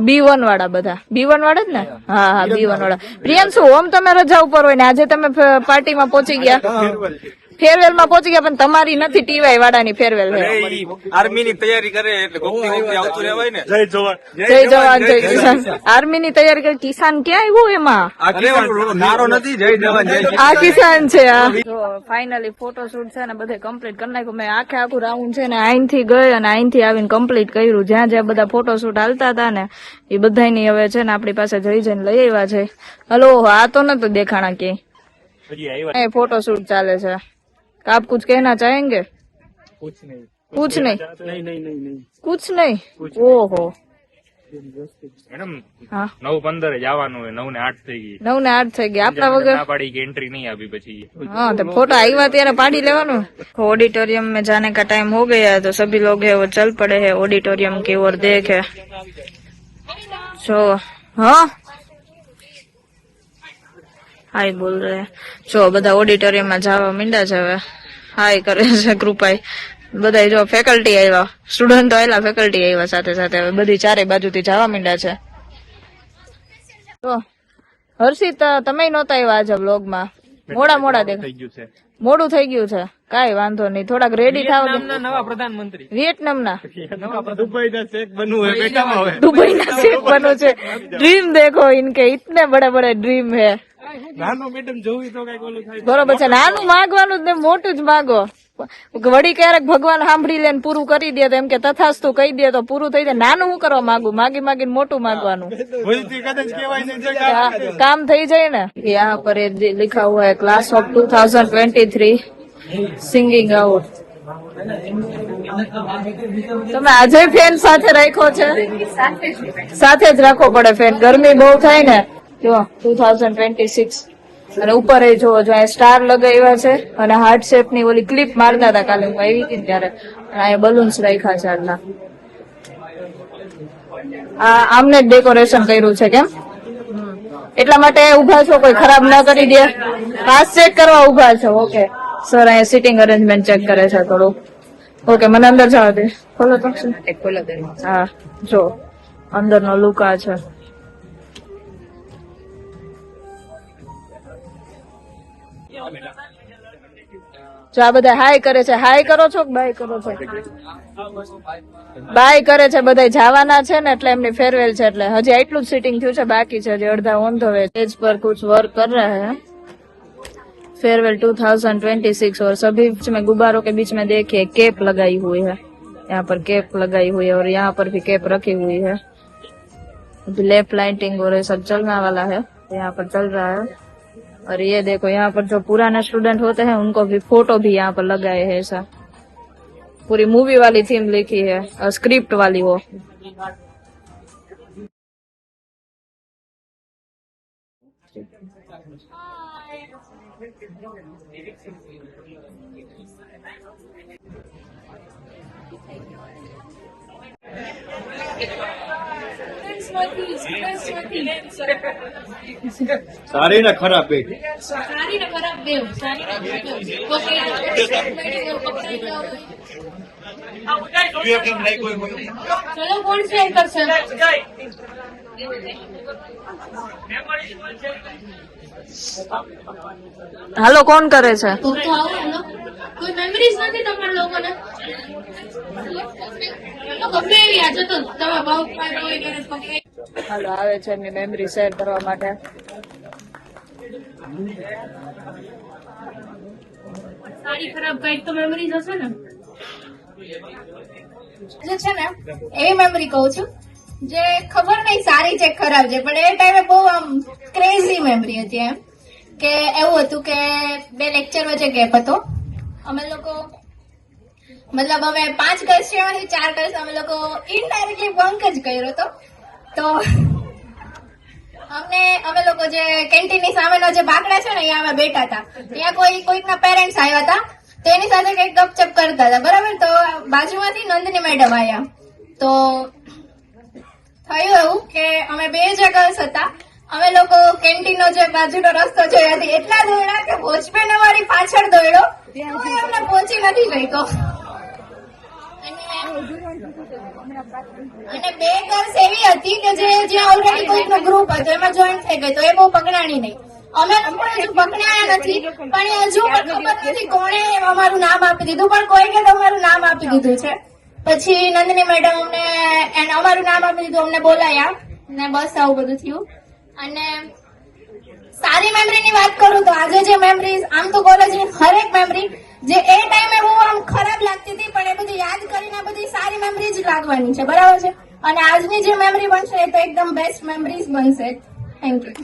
B1 વાળા બધા. B1 વાળા જ ને? હા હા B1 વાળા. પ્રિયાંશુ ઓમ તમે રજા ઉપર હોય ને આજે તમે પાર્ટીમાં પહોંચી ગયા, ફેરવેલ માં પહોંચી ગયા, પણ તમારી નથી. TY વાળાની ફેરવેલ છે. આર્મી ની તૈયારી કરે એટલે ગોપતી ગોપતી આવતું રહેવાય ને. જય જવાન જય કિસાન. આર્મી ની તૈયારી કરી. કિસાન ક્યાં આવ્યું એમાં? નારો નથી. જય જવાન જય કિસાન. આ કિસાન છે. ફાઇનલી ફોટો શૂટ છે ને બધે કમ્પ્લીટ કરી નાખ્યું. મેં આખું રાઉન્ડ છે ને અહીંથી ગઈ અને અહીંથી આવીને કમ્પ્લીટ કર્યું. જ્યાં જ્યાં બધા ફોટો શૂટ હાલતા હતા ને એ બધાની હવે છે ને આપણી પાસે જઈને લઈ આવ્યા છે. હલો આ તો નતું દેખાણા કે ફોટો શૂટ ચાલે છે. आप कुछ कहना चाहेंगे? कुछ नहीं कुछ नहीं. ओहो મેડમ 9:15 જવાનું હોય, 9:08 થઈ ગઈ. 9:08 થઈ ગઈ. આપણા વગર ના પાડી કે એન્ટ્રી નહીં આપી પછી. हाँ तो फोटो આવ્યા ત્યારે પાડી લેવાનું. ऑडिटोरियम में जाने का टाइम हो गया है तो सभी लोग है वो चल पड़े हैं ऑडिटोरियम की ओर. देखे जो हाँ हाय बोल रहे हैं. જો બધા ઓડિટોરિયમ માં જવા માંડ્યા છે. હવે હાય કરે છે કૃપાઈ. બધા જો ફેકલ્ટી આવ્યા, સ્ટુડન્ટો આવેલા, ફેકલ્ટી આવ્યા સાથે સાથે. હવે બધી ચારે બાજુથી જવા માંડ્યા છે. તો હર્ષિત તમે નહોતા આવ્યા આજે વ્લોગ માં. મોડા દેખાય. મોડું થઈ ગયું છે. કાઈ વાંધો નહીં. થોડાક રેડી થાવ. નવા પ્રધાનમંત્રી વિયેટનામ ના દુબઈ ના શેખ બનવું હે. બેટા હવે दुबई ना शेख बनो છે. ડ્રીમ દેખો ઇનકે ઇતને બड़े बड़े ड्रीम है. નાનું મેડમ જોવી તો કઈક ઓલું થાય. બરોબર છે. નાનું માંગવાનું જ ને મોટું જ માંગો. વળી ક્યારેક ભગવાન સાંભળી લે પૂરું કરી દે તો એમ કે તથાસ્તુ કહી દે તો પૂરું થઈ જાય. નાનું હું કરવા માંગુ? માગીને મોટું માંગવાનું. કામ થઈ જાય ને. यहाँ पर लिखा हुआ है क्लास ऑफ 2023 સિંગિંગ આઉટ. તમે આજે ફેન સાથે રાખ્યો છે? સાથે જ રાખવો પડે ફેન. ગરમી બહુ થાય ને. જો 2026 અને ઉપર એ જો અહીંયા સ્ટાર લગાવ્યા છે અને હાર્ટ શેપ ની ઓલી ક્લિપ મારતા હતા કાલે હું આવી હતી ત્યારે. અહીંયા બલૂન્સ રાખ્યા છે આટલા. આમને જ ડેકોરેશન કર્યું છે કેમ? એટલા માટે ઉભા છો? કોઈ ખરાબ ના કરી દે? પાસ ચેક કરવા ઉભા છો? ઓકે સર અહીંયા સિટિંગ અરેન્જમેન્ટ ચેક કરે છે થોડું. ઓકે મને અંદર જવા દે. ખોલો તો. ખોલો દે. હા જો અંદરનો લુક આ છે. જો આ બધા હાય કરે છે. હાય કરો છો કે બાય કરો છો? બાય કરે છે. બધા જવાના છે ને એટલે એમની ફેરવેલ છે. એટલે હજી આટલું જ સિટિંગ થયું છે. બાકી છે હજી અડધા ઓન ધ વે. स्टेज पर कुछ वर्क कर रहे हैं. फेयरवेल 2026 और सभी बीच में गुब्बारों के बीच में देखिए केप लगाई हुई है. यहाँ पर केप लगाई हुई है और यहाँ पर भी केप रखी हुई है. लेफ्ट लाइटिंग और ये सब चलने वाला है. यहाँ पर चल रहा है. और ये देखो यहाँ पर जो पुराने स्टूडेंट होते हैं उनको भी फोटो भी यहाँ पर लगाए हैं. ऐसा पूरी मूवी वाली थीम लिखी है, स्क्रिप्ट वाली वो. સારી ને ખરાબ બે. સારી ને ખરાબ બે. ચલો કોણ શેર કરશે? હાલો કોણ કરે છે? કોઈ મેમરીઝ નથી તમારા લોકોને? હાલો આવે છે એમની મેમરી શેર કરવા માટે. સારી ખરાબ કઈક તો મેમરીઝ હશે ને. જે છે ને એવી મેમરી કહું છું જે ખબર નહીં સારી છે ખરાબ છે, પણ એ ટાઈમે બહુ આમ ક્રેઝી મેમરી હતી. એમ કે એવું હતું કે 2 લેક્ચર વચ્ચે ગેપ હતો. અમે લોકો મતલબ અમે 5 ગર્લ્સ છે એમાંથી 4 ગર્લ્સ અમે લોકો ઇનડાયરેક્ટલી બંક જ કર્યો હતો. તો અમે લોકો જે કેન્ટીનની સામેનો જે બાકડા છે ને અહીંયા અમે બેઠા હતા. ત્યાં કોઈકના પેરેન્ટ્સ આવ્યા હતા, તો એની સાથે કઈક ગપચપ કરતા હતા. બરાબર, તો બાજુમાંથી નંદની મેડમ આવ્યા. તો થયું એવું કે અમે 2 જે ગર્લ્સ હતા, અમે લોકો કેન્ટીનનો જે બાજુનો રસ્તો જોયો હતી એટલા દોડ્યા કે વોચમેન અમારી પાછળ દોડ્યો, તો અમને પહોંચી નથી શક્યો. અને 2 ગર્લ્સ એવી હતી કે જ્યાં ઓલરેડી કોઈકનો ગ્રુપ હતો એમાં જોઈન થઈ ગઈ, તો એ બહુ પકડાણી નહીં. અમે લોકો હજુ પકડાયા નથી, પણ હજુ પણ ખબર નથી કોણે અમારું નામ આપી દીધું, પણ કોઈને તો અમારું નામ આપી દીધું છે. પછી નંદની મેડમ અમને અમારું નામ આપી દીધું, અમને બોલાયા ને બસ આવું બધું થયું. અને સારી મેમરીની વાત કરું તો આજે જે મેમરીઝ, આમ તો કોલેજની હરેક મેમરી જે એ ટાઈમે બહુ આમ ખરાબ લાગતી હતી, પણ એ બધી યાદ કરીને બધી સારી મેમરી જ લાગવાની છે. બરાબર છે, અને આજની જે મેમરી બનશે એ તો એકદમ બેસ્ટ મેમરીઝ બનશે. Thank you.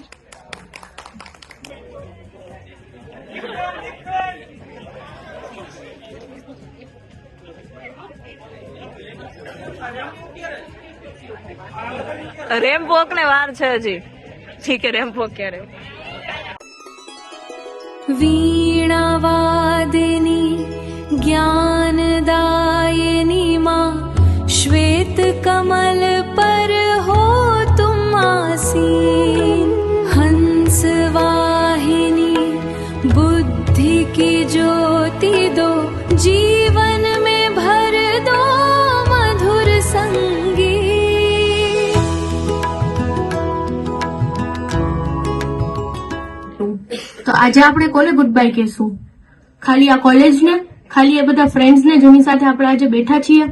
રેમ્પ વોક ને વાર છે હજી. ઠીક है, રેમ્પ વોક ક્યારે? वीणावादिनी ज्ञानदायिनी माँ श्वेत कमल पर हो तुम आसीन, हंस वाहिनी बुद्धि की ज्योति दो, जीवन में भर दो मधुर संगीत. તો આજે આપણે કોને ગુડ બાય કહેશું? ખાલી આ કોલેજને, ખાલી એ બધા ફ્રેન્ડ્સને જેની સાથે આપણે આજે બેઠા છીએ,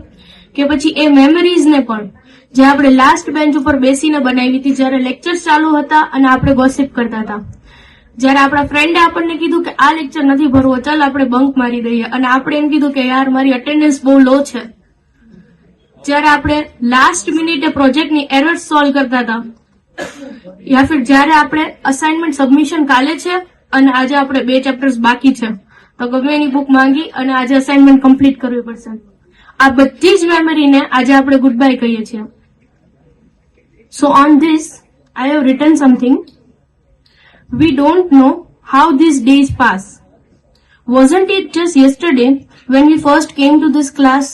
કે પછી એ મેમરીઝને પણ જે આપણે લાસ્ટ બેન્ચ ઉપર બેસીને બનાવી હતી જ્યારે લેક્ચર્સ ચાલુ હતા અને આપણે ગોસિપ કરતા હતા, જ્યારે આપણા ફ્રેન્ડે આપણને કીધું કે આ લેક્ચર નથી ભરવો, ચાલ આપણે બંક મારી દઈએ, અને આપણે એમ કીધું કે યાર મારી અટેન્ડન્સ બહુ લો છે, જ્યારે આપણે લાસ્ટ મિનિટે પ્રોજેક્ટની એરર્સ સોલ્વ કરતા હતા, યા ફિર જ્યારે આપણે અસાઇનમેન્ટ સબમિશન કાલે છે અને આજે આપણે 2 ચેપ્ટર્સ બાકી છે, તો ગમે એની બુક માંગી અને આજે અસાઇનમેન્ટ કમ્પ્લીટ કરવી પડશે. આ બધી જ મેમરીને આજે આપણે ગુડ બાય કહીએ છીએ. So on this I have return something. We don't know how this days pass. Wasn't it just yesterday when we first came to this class?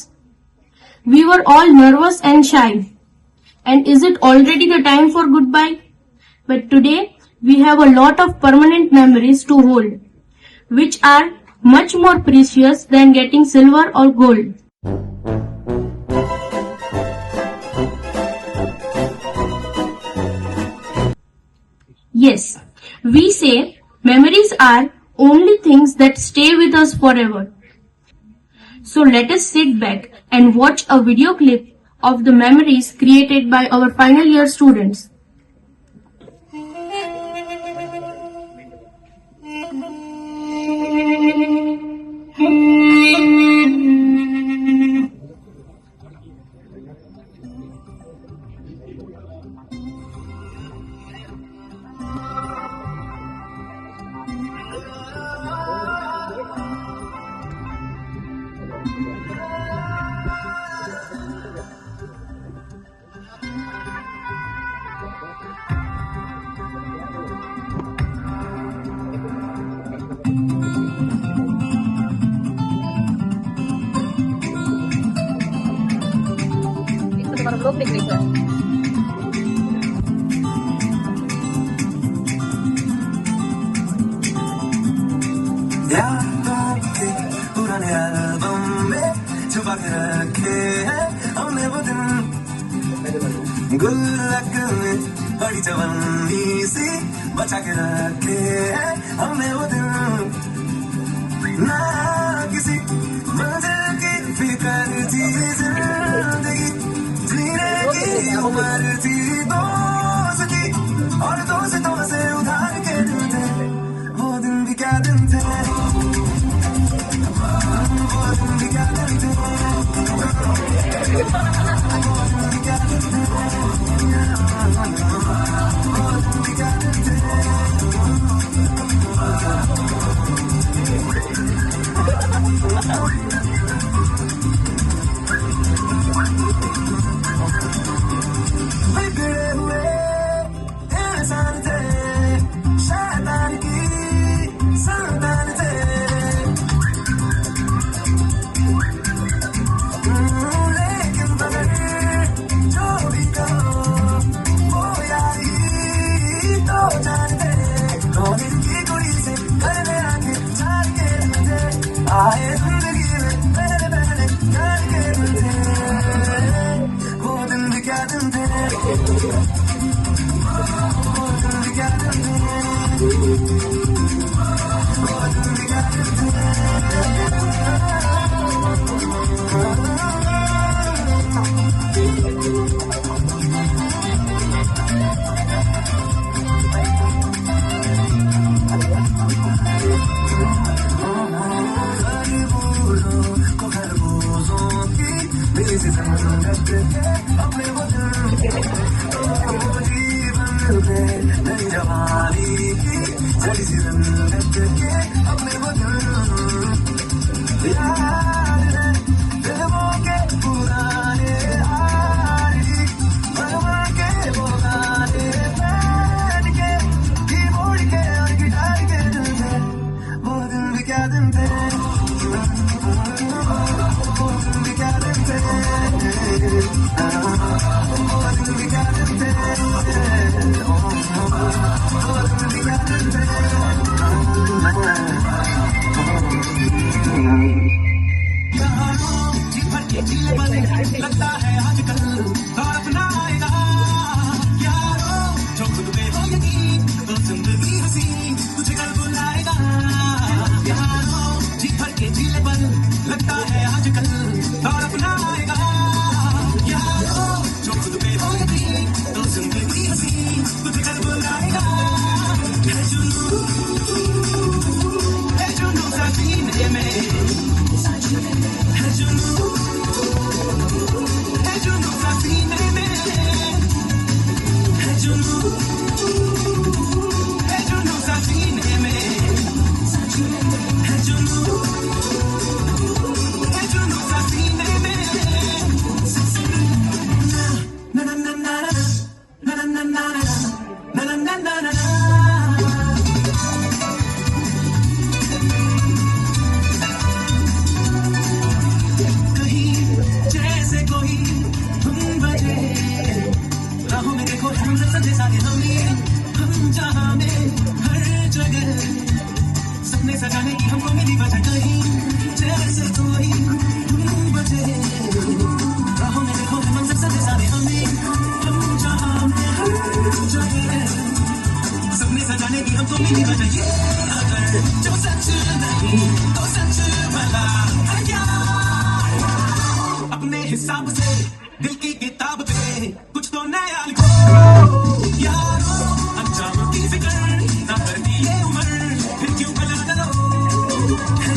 We were all nervous and shy. And is it already the time for goodbye? But today we have a lot of permanent memories to hold, which are much more precious than getting silver or gold. Yes, we say memories are only things that stay with us forever. So let us sit back and watch a video clip of the memories created by our final year students. તમારો blog નીકળી ગયો. पुराने album में छुपा के रखे हैं हमने वो दिन, गुल्लक में बड़ी जवानी सी बचा के रखे हैं हमने वो दिन. ना किसी मंजिल की फिक्र थी, जिंदगी जीने की उम्र थी, दोस्ती और दोस्तों से उधार के दिन थे वो दिन भी क्या दिन थे. बिगड़े हुए इंसान थे, शैतान की संतान थे। लेकिन मगर जो भी कहो वो यारी तो जानते, कौन इनकी कुड़ी से घर में आके चार के बंधे, आए जिंदगी में पहले पहले जान के बंधे। वो दिन भी क्या दिन थे, वो दिन भी क्या दिन थे, वो दिन भी क्या दिन थे। खरबूजों की मेरी से संगत के अपने वतन जीवन पे नई जवानी की जड़ी सी रंगत के अपने वतन। याद है फिल्मों के पुराने आरी, मनवा के वो गाने बैठ के कीबोर्ड के और गिटार के दिल में, वो दिन भी क्या दिन थे, वो दिन भी क्या दिन थे, वो दिन भी क्या दिन थे, वो दिन भी क्या दिन थे। लगता है आजकल और अपना आएगा यारो, जो खुद में हो यकीन तो जिंदगी हंसी तुझे कल बुलाएगा यारो। जी भर के झीले पर लगता है आजकल और अपना आएगा यारो, जो खुद में हो यकीन तो जिंदगी हंसी तुझे कल बुलाएगा। है जुनून सा सीने में, है जुनून सा सीने में, है जुनून सा सीने में, है जुनून सा सीने में। ना ना ना ना ना ना ना ना ना ना ना ना। जैसे कोई धुन बजे राहों में, देखो हम सजे सारे हम जहां में हर जगह सपने सजाने की हमको मिली वजह कहीं। जैसे कोई धुन बजे राहों में, देखो हम सजे सारे हम जहां में हर जगह सपने सजाने की हमको मिली वजह। ये अगर जो सच नहीं तो सच भला है क्या, अपने हिसाब से दिल की किताब पे कुछ तो नया लिखो यारो। अंजाम की फिक्र ना करती ये उम्र, फिर क्यों भला करो। है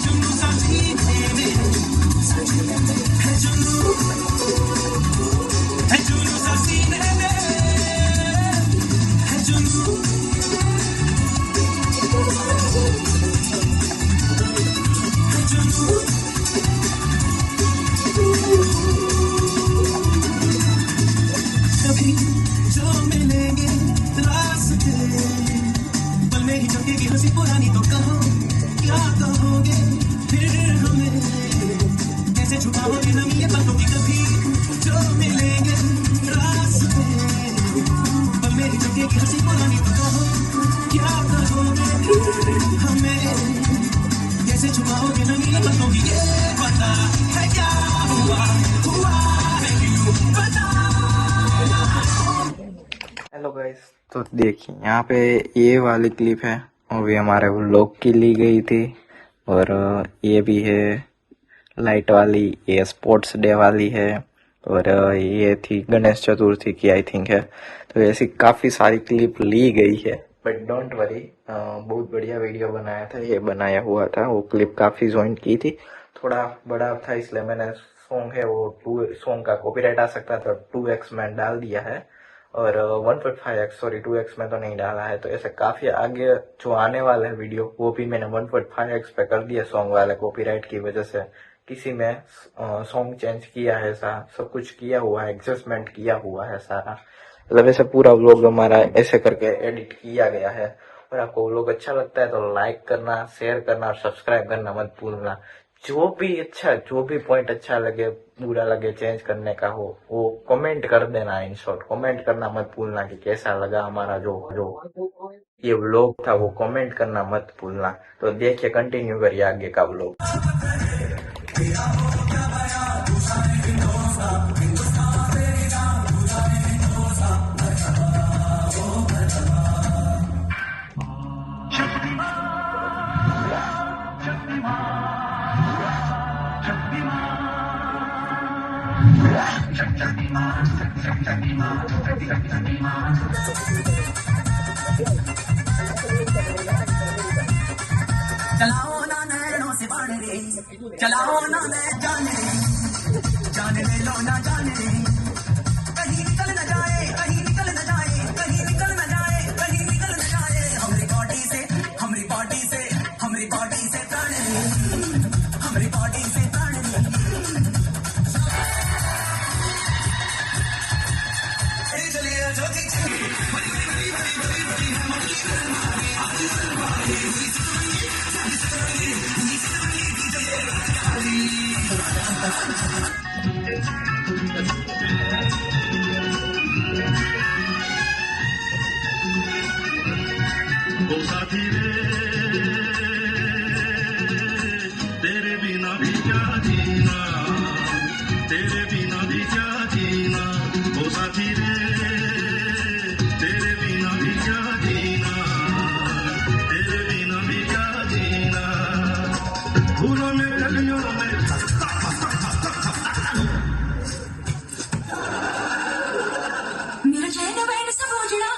जुनून सा सीने में, है जुनून सा सीने में, है जुनून। कभी जो मिलेंगे रास्ते, पल में ही झपकेगी हंसी पुरानी, तो कहो क्या कहोगे फिर हमें, कैसे छुपाओगे नमी ये बातों की। कभी जो मिलेंगे रास्ते, पल में ही झपकेगी हंसी पुरानी, तो कहो क्या कहोगे फिर हमें, कैसे छुपाओगे नमी ये बातों की। ये पता है क्या हुआ है क्यों पता। हेलो गाइस, तो देखिए यहाँ पे ये वाली क्लिप है, वो भी हमारे व्लॉग की ली गई थी, और ये भी है लाइट वाली, ये स्पोर्ट्स डे वाली है, और ये थी गणेश चतुर्थी की आई थिंक है। तो ऐसी काफ़ी सारी क्लिप ली गई है बट डोंट वरी, बहुत बढ़िया वीडियो बनाया था, ये बनाया हुआ था, वो क्लिप काफी ज्वाइन की थी, थोड़ा बड़ा था इसलिए मैंने सॉन्ग है वो सॉन्ग का कॉपीराइट आ सकता था, 2x में डाल दिया है और 1.5x, सॉरी 2x में तो नहीं डाला है। तो ऐसे काफी आगे जो आने वाला है वीडियो वो भी मैंने 1.5x पे कर दिया सॉन्ग वाले कॉपीराइट की वजह से। किसी में सॉन्ग चेंज किया है, सब कुछ किया हुआ है, एडजस्टमेंट किया हुआ है सारा, मतलब ऐसे पूरा व्लॉग हमारा ऐसे करके एडिट किया गया है। और आपको व्लॉग अच्छा लगता है तो लाइक करना, शेयर करना और सब्सक्राइब करना मत भूलना। जो भी पॉइंट अच्छा लगे, बुरा लगे, चेंज करने का हो वो कमेंट कर देना। इन शॉर्ट कमेंट करना मत भूलना कि कैसा लगा हमारा जो ये व्लॉग था, वो कमेंट करना मत भूलना। तो देखिए, कंटिन्यू करिए आगे का व्लॉग। चलाओ ना नैनों से बाण रे, चलाओ ना मैं जाने ले लो ना जाने, कहीं निकल न जाए, कहीं निकल न जाए, कहीं निकल न जाए, कहीं निकल न जाए, हमारी बॉडी से, हमारी बॉडी से, हमारी बॉडी से प्राण रे, हमारी बॉडी से प्राण रे। चलिए ज्योति साथी रे, तेरे बिना भी क्या जीना, तेरे बिना भी क्या जीना, ओ साथी रे, तेरे बिना भी क्या जीना, तेरे बिना भी क्या जीना, फूलों में कलियों में मेरा चैन बैन सब उजड़ा,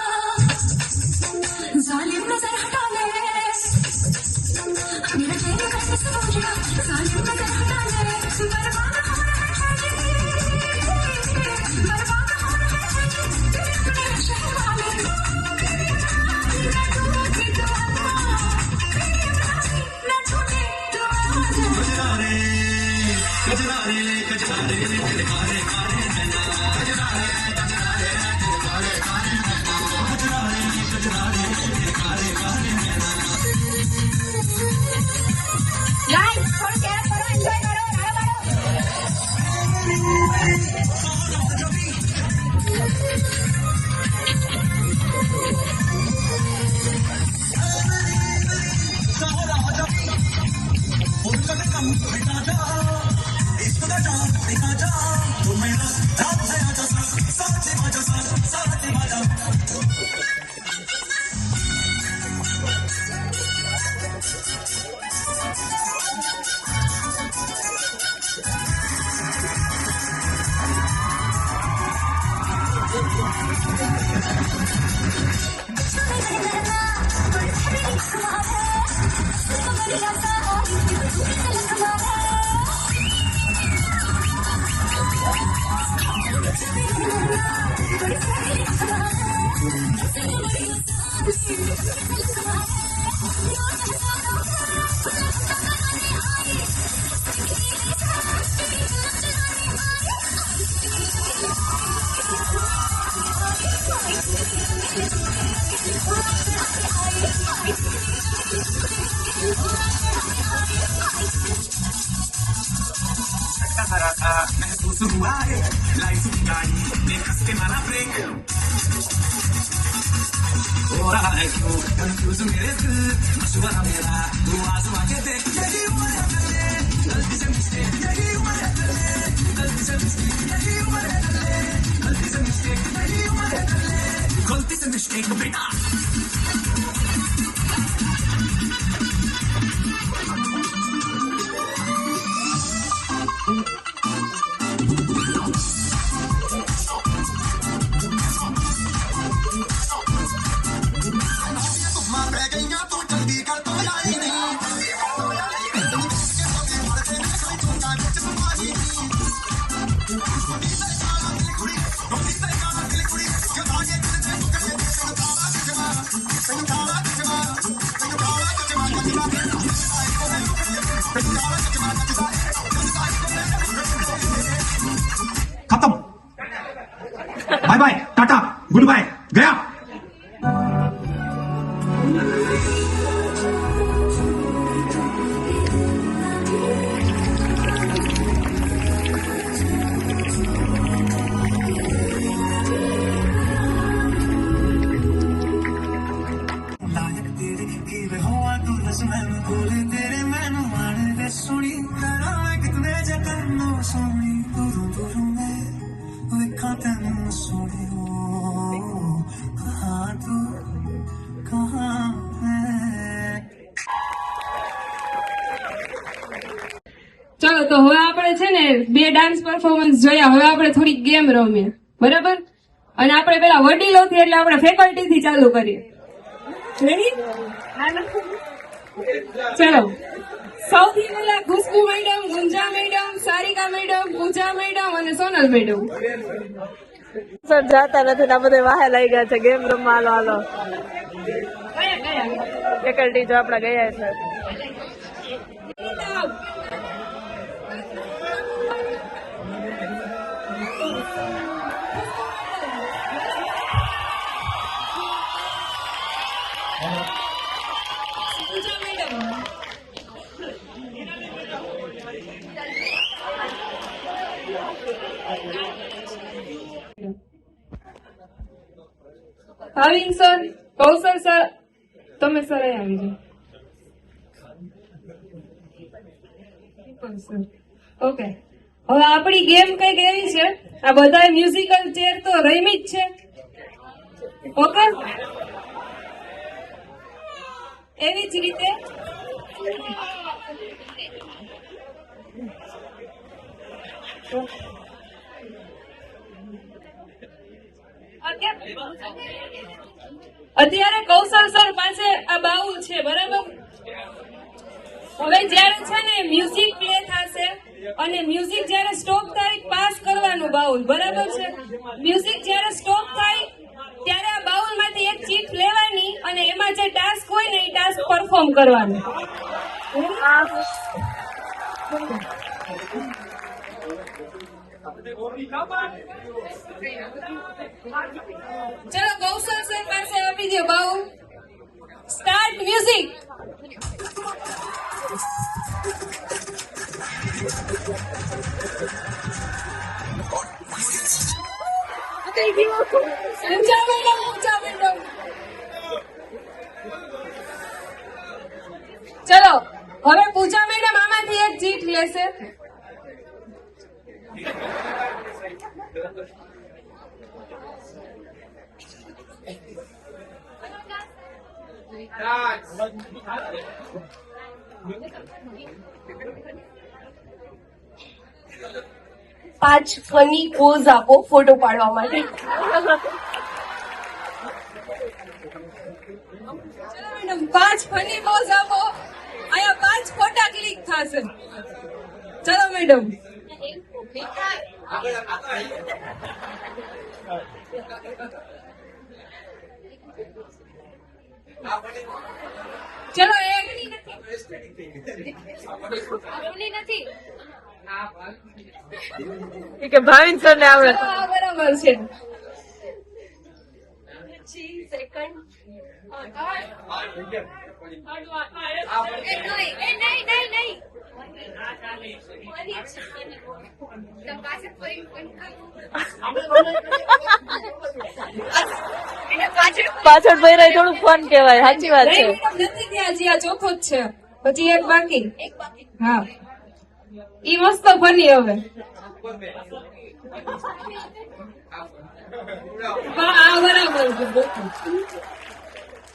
जालिम नजर हटा ले, मेरा चैन बैन सब उजड़ा, जालिम नजर हटा ले, बर्बाद हो रहा है, बर्बाद हो रहा है शहर वाले, न टूटे तो गजरा रे, गजरा रे, गजरा रे, तेरे कारे कारे नैना, गजरा रे, गजरा रे, तेरे कारे कारे नैना, गजरा रे, गजरा रे, तेरे कारे कारे नैना। लाइक और शेयर करो, एंजॉय करो, महसूस हुआ है लाइफ की गाड़ी ने कस के मारा ब्रेक हो रहा है क्यों कंफ्यूज मेरे दिल मशवरा मेरा तू आजमा के देख यही उम्र है गलती से मिस्टेक यही उम्र है गलती से मिस्टेक यही उम्र है गलती से मिस्टेक यही उम्र है गलती से मिस्टेक बेटा खत्म bye bye tata good bye गया लायक तेरे की हुआ तू दस मैनू बोले तेरे मैनू मान दे सुनी करा कितने जगन्नो सोनी दूरों दूरों में देखा तेनू सोनी हो कहाँ तू कहाँ मैं ચલો તો હવે આપણે છે ને બે ડાન્સ પરફોર્મન્સ જોયા. હવે આપણે થોડી ગેમ રમીએ, બરાબર? અને આપણે પેલા વડીલો થી એટલે આપણે ફેકલ્ટી થી ચાલુ કરીએ. રેડી? ચલો. સૌથી પહેલા ખુશ્બુ મેડમ, ગુંજા મેડમ, સારિકા મેડમ, પૂજા મેડમ અને સોનલ મેડમ. સર જાતા નથી ને આ બધા વાહે લઈ ગયા છે ગેમ રમવા. હાલો ફેકલ્ટી જો આપડા ગયા છે. ભાવિન સર, કૌશલ સર, તમે સર અહીં આવી જાઓ. ઓકે, હવે આપણી ગેમ કઈક એવી છે, આ બધા મ્યુઝિકલ ચેર તો રમી જ છે. ઓકે, એવી જ રીતે અત્યારે કૌશલ સર પાસે આ બાઉલ છે, બરાબર? હવે જયારે છે ને મ્યુઝિક પ્લે થશે અને મ્યુઝિક જયારે સ્ટોપ થાય પાસ કરવાનું બાઉલ, બરાબર છે? મ્યુઝિક જયારે સ્ટોપ થાય ત્યારે આ બાઉલ માંથી એક ચીટ લેવાની અને એમાં જે ટાસ્ક હોય ને એ ટાસ્ક પરફોર્મ કરવાનું. ચલો કૌશલ સર પાસે આપી દો bowl. Start music. Pooja madam. ચલો હવે પૂજા મેડમ આમાંથી એક ચીટ લેશે. પાંચ ફની પોઝ આપો ફોટો પાડવા માટે. ચલો મેડમ 5 ફની પોઝ આપો. અહીંયા 5 ફોટા ક્લિક થશે. ચલો મેડમ. ચલો એક કે ભાવિન સર ને આવડે. બરાબર છે. પાછળ ભાઈ રહી થોડું ફન કહેવાય. સાચી વાત છે. નથી ત્યાં હજી આ ચોથો જ છે, પછી એક બાકી. હા ઈ મસ્ત ફની. હવે આ બરાબર છે.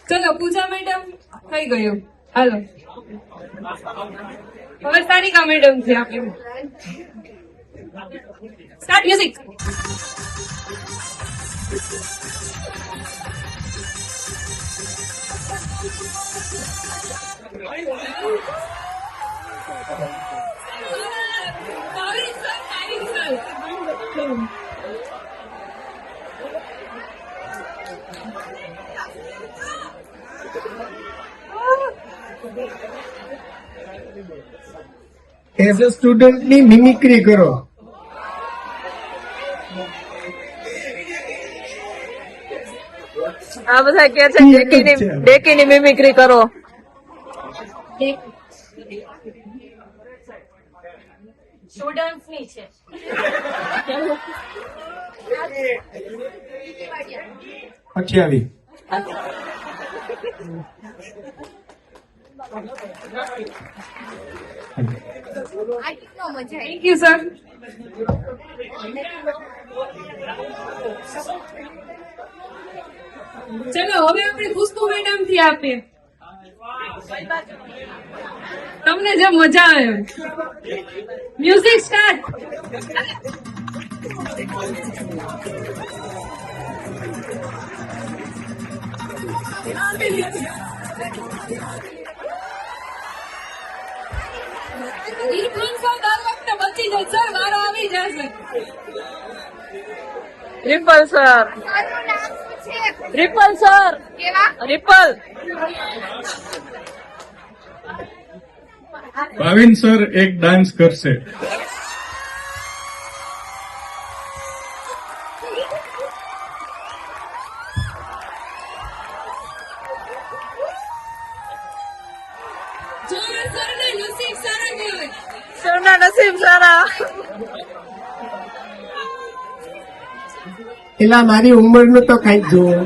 ચલો પૂજા મેડમ થઈ ગયું. હાલો હવે સારિકા મેડમ છે આપણે. Start music. એઝ અ સ્ટુડન્ટની મિમિક્રી કરો. આ બધા કે છે ડેકીની મિમિક્રી કરો. સ્ટુડન્ટ્સની છે. અઠ્યાવી. Thank you sir. ચલો હવે આપણે ખુશ્બુ મેડમ થી આપીએ. તમને જે મજા આવે. Music start. Ripple sir. Ripple sir. Ripple. Bhavin sir એક ડાન્સ કરશે. સરના નસીબ સારા. એલા મારી ઉંમરનું તો કઈક જુઓ.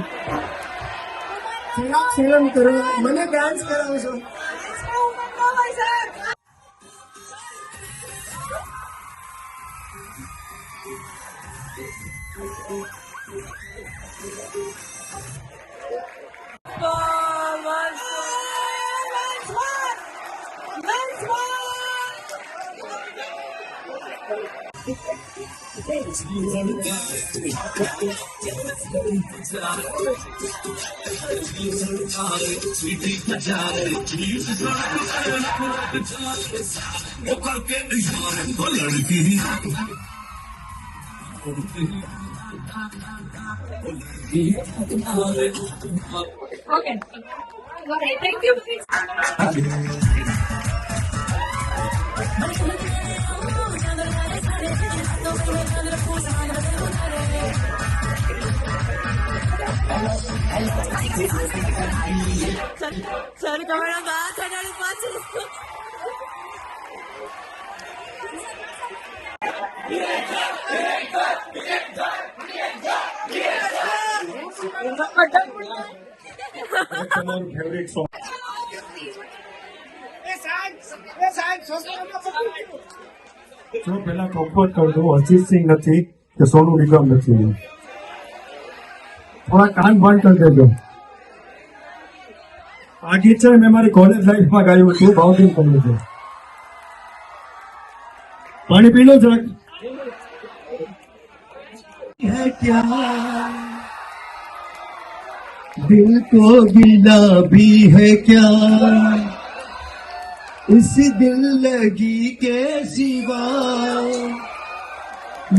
શરમ કરો, મને ડાન્સ કરાવો છો. Okay. Thank you. સર તમારા ગાત અડાડી પાછું. જો પેલા કમ્ફર્ટ કરજો, અજીત સિંહ નથી કે સોનુ નિગમ નથી. થોડા કાન બંધ કરી દેજો. આ ગીત છે મેં મારી કોલેજ લાઈફમાં ગાયું હતું, બાઉન્ડિંગ કર્યું છે. પાણી પી લો જરાક. दिल को गिला भी है क्या इस दिल लगी के सिवा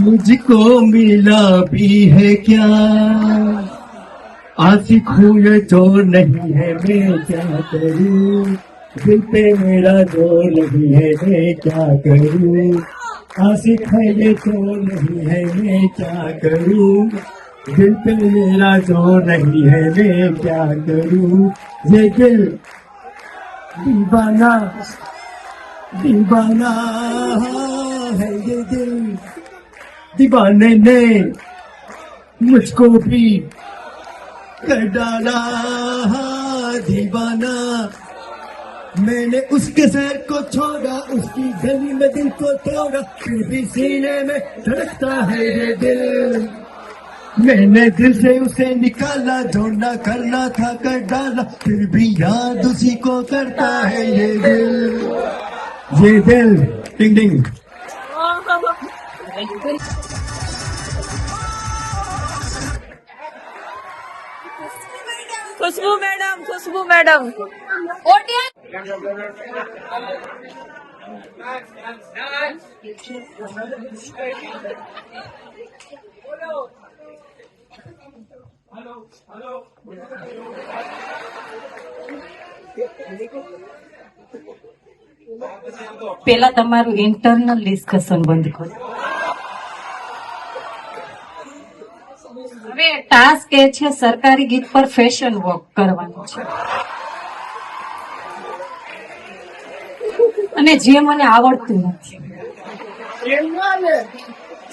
मुझको मिला भी है क्या आशिक हूँ ये जो नहीं है मैं क्या करूँ दिल पे मेरा जोर नहीं है मैं क्या करूँ आशिक है ये जो नहीं है मैं क्या करूँ दिल पे मेरा जोर नहीं है मैं क्या करूँ ये दिल दीवाना दीवाना है ये दिल दीवाने ने मुझको भी कर डाला दीवाना मैंने उसके शहर को छोड़ा उसकी गली में दिल को तोड़ा फिर भी सीने में धड़कता है ये दिल मैंने दिल से उसे निकाला जो ना करना था कर डाला फिर भी याद उसी को करता है ये दिल टिंग टिंग खुशबू मैडम પેલા તમારું ઇન્ટરનલ ડિસ્કશન બંધ કરો. હવે ટાસ્ક એ છે સરકારી ગીત પર ફેશન વોક કરવાનું છે, અને જે મને આવડતું નથી.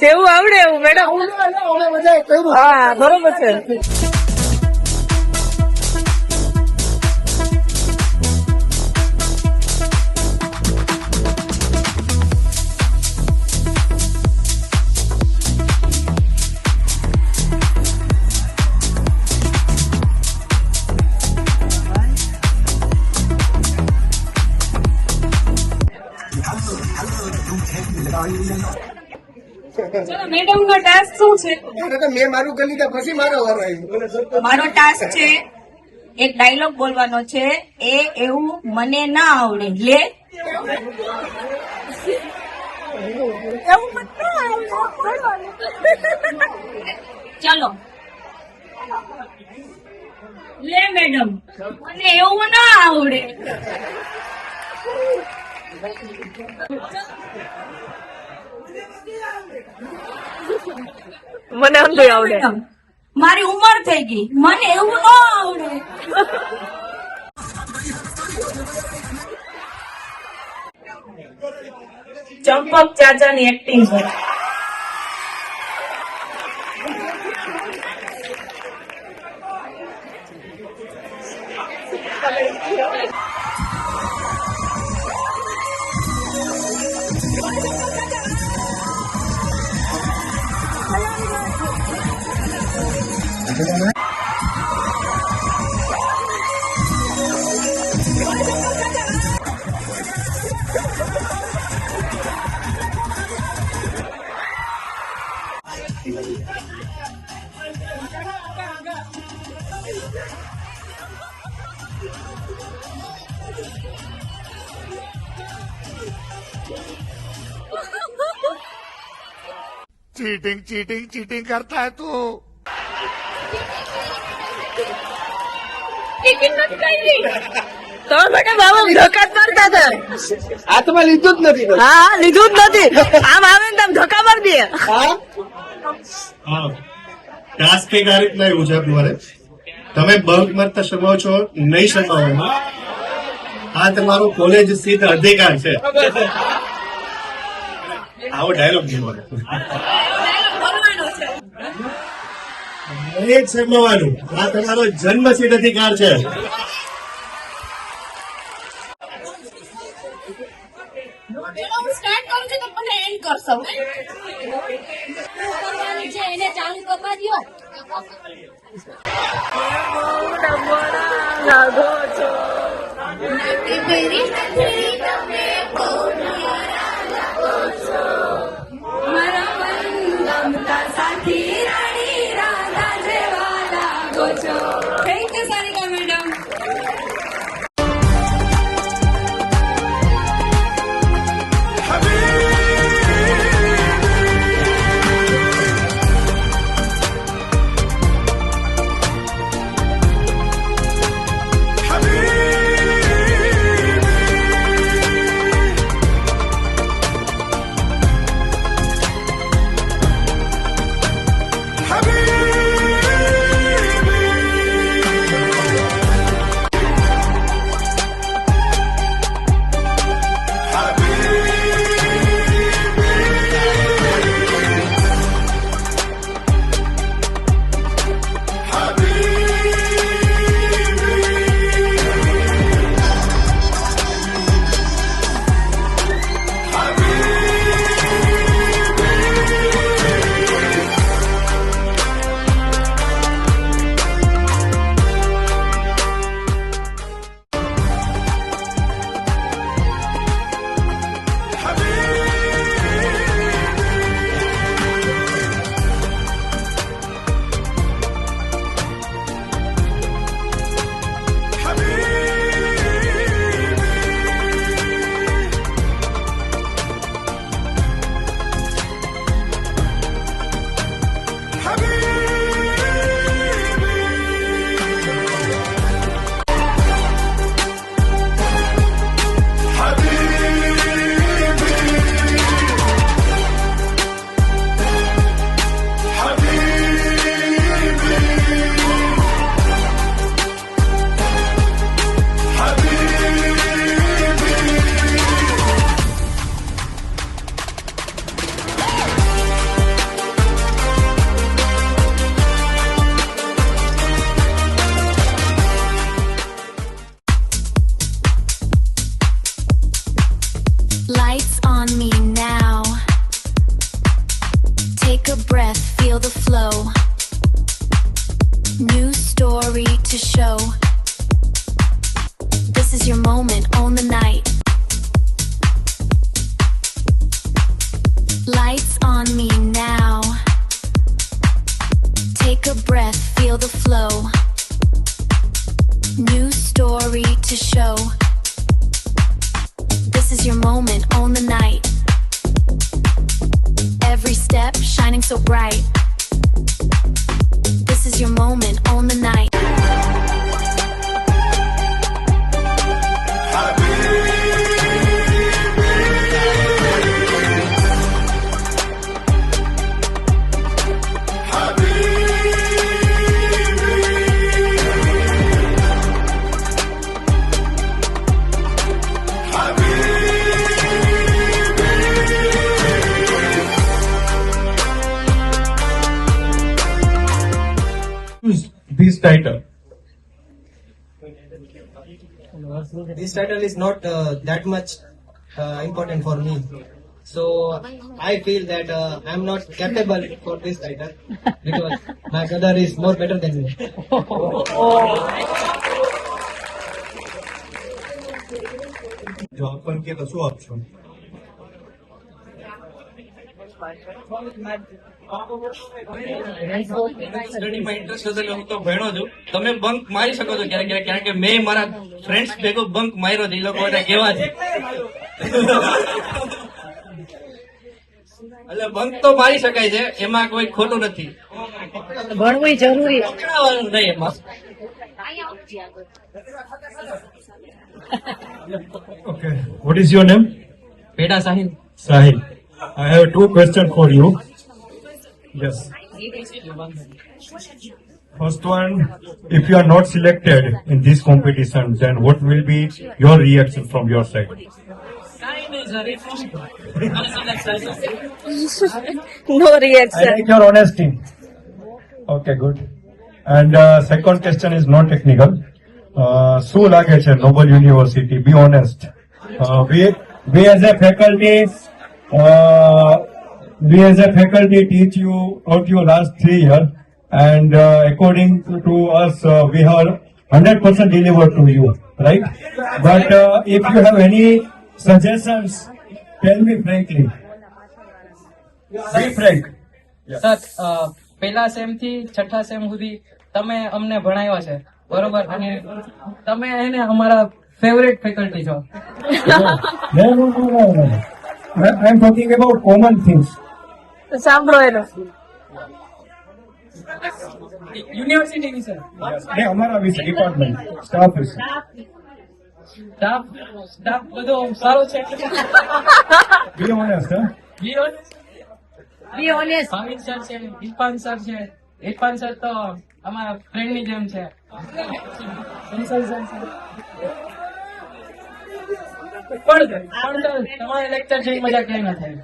જેવું આવડે એવું મેડમ. હા બરોબર છે. ચલો મેડમ નો ટાસ્ક શું છે? મેં મારું કરી લીધા પછી મારો વારો આવ્યો. મારો ટાસ્ક છે એક ડાયલોગ બોલવાનો છે, એ એવું મને ના આવડે. લે ચલો લે મેડમ, મને એવું ના આવડે. મને અંધું આવડે. મારી ઉંમર થઈ ગઈ, મને એવું ન આવડે. ચંપક ચાચાની એક્ટિંગ કરે. चीटिंग चीटिंग चीटिंग करता है तू. તો મેડમ આમ ધક્કા જ મારતા હતા. હાથમાં લીધું જ નથી. હા લીધું જ નથી. આમ આવે ને આમ ધક્કા મારી દે. ટાસ્ક કઈક આ રીતના એવું છે તમારે, તમે બંક મારતા શરમાવો છો, નહીં શરમાવો. આ તમારો કોલેજ સ્થિત અધિકાર છે. આવો ડાયલોગ નહીં મળે. નહીં શરમાવાનું, આ તમારો જન્મસિદ્ધ અધિકાર છે. હું સ્ટાર્ટ કરું છું તો મને એન્ડ કરશો. એને ચાલુ કરવા દો. લાગો છો. મારા મનગમતા સાથી રાણી રાધા જેવા લાગો છો. Thank you Sarika madam. own the night. Lights on me now. Take a breath, feel the flow. New story to show. This is your moment, own the night. Every step shining so bright. This is your moment, own the night. This title. This title is not that much important for me. So I feel that I'm not capable for this title because my brother is more better than me. જો આપણ કે તો શું આપશો? સ્ટડીમાં interest હતો એટલે હું તો ભણ્યો છું. તમે બંક મારી શકો છો ક્યારેક ક્યારેક, કારણ કે મેં મારા ફ્રેન્ડ્સ ભેગો બંક માર્યો છે. એ લોકો બધા કેવા છે એટલે બંક તો મારી શકાય છે, એમાં કોઈ ખોટું નથી. ભણવું જરૂરી. પકડાવાનું નહીં એમાં. Okay. What is your name? Peda Sahil. Sahil. I have two questions for you. Yes. First one, if you are not selected in this competition, then what will be your reaction from your side? No reaction. I like your honesty. Okay, good. And second question is non-technical. શું લાગે છે Noble university? Be honest. We as a faculty, taught you last 3 years, and according to us, we have 100% delivered to you, right? But if you have any suggestions, tell me frankly. Be frank. Sir પહેલા same થી છઠ્ઠા same સુધી તમે અમને ભણાવ્યા છે, બરોબર? અને તમે એને અમારા ફેવરેટ ફેકલ્ટી છો. No. I'm talking about common things. સાંભળો એનો. યુનિવર્સિટી વિશે ને અમારા વિશે ડિપાર્ટમેન્ટ સ્ટાફ વિશે. સ્ટાફ બધો સારો છે. Be honest, huh? Bhavin sir છે, ઇરફાન સર છે. ઇરફાન સર તો અમારા ફ્રેન્ડ ની જેમ છે. પણ તમારે લેક્ચર જોઈ મજા કઈ ના થાય.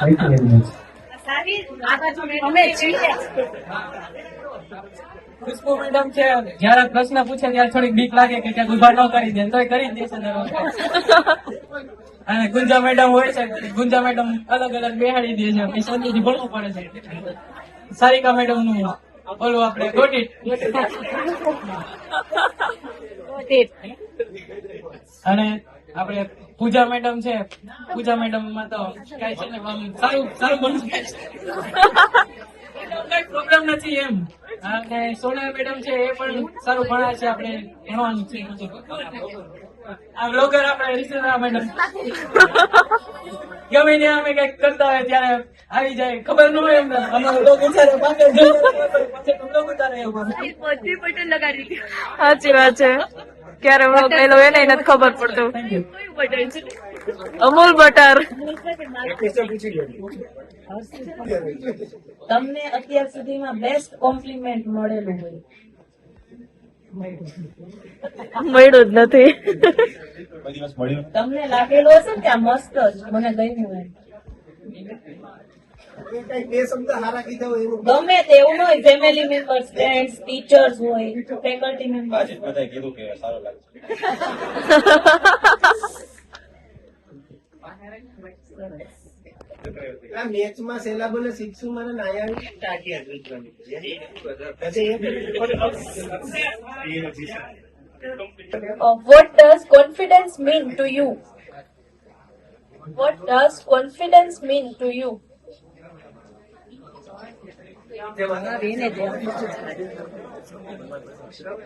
Thank you very much. Khushbu madam છે, જયારે પ્રશ્ન પૂછે ત્યારે થોડીક બીક લાગે કે ક્યાંક ઉભા ન કરી દે, તો કરી જ દેશે. અને ગુંજા મેડમ હોય છે, ગુંજા મેડમ અલગ અલગ બેહાડી દે છે, પછી શાંતિથી ભણવું પડે છે. સારિકા મેડમ નું ઓલું આપણે ગોટીટ. અને આપણે પૂજા મેડમ છે, પૂજા મેડમ માં તો કઈ છે ને આમ સારું ભણવું કઈ પ્રોબ્લેમ નથી એમ. અને સોના મેડમ છે, એ પણ સારું ભણાવે છે. આપણે ભણવાનું છે. આ બ્લોગર આપણે રીસેના મેડમ ગમે ને અમે કઈક કરતા હોય ત્યારે આવી જાય, ખબર ન હોય એમને. અમારો લોગ ઉતારે સાચી વાત છે. ક્યારે વ્લોગ મેલો એને નથી ખબર પડતું. અમૂલ બટર. તમને અત્યાર સુધીમાં બેસ્ટ કોમ્પ્લિમેન્ટ મળેલું હોય? મળ્યું જ નથી. તમને લાગેલું હશે ને કે આ મસ્ત જ મને ગમ્યું હોય? ગમે તે એવું ન હોય, ફેમિલી મેમ્બર્સ, ફ્રેન્ડ્સ, ટીચર્સ હોય, ફેકલ્ટી મેમ્બર્સ. મેચમાં સેલા બોલે શીખશું મને નાયા What does confidence mean to you? What does confidence mean to you?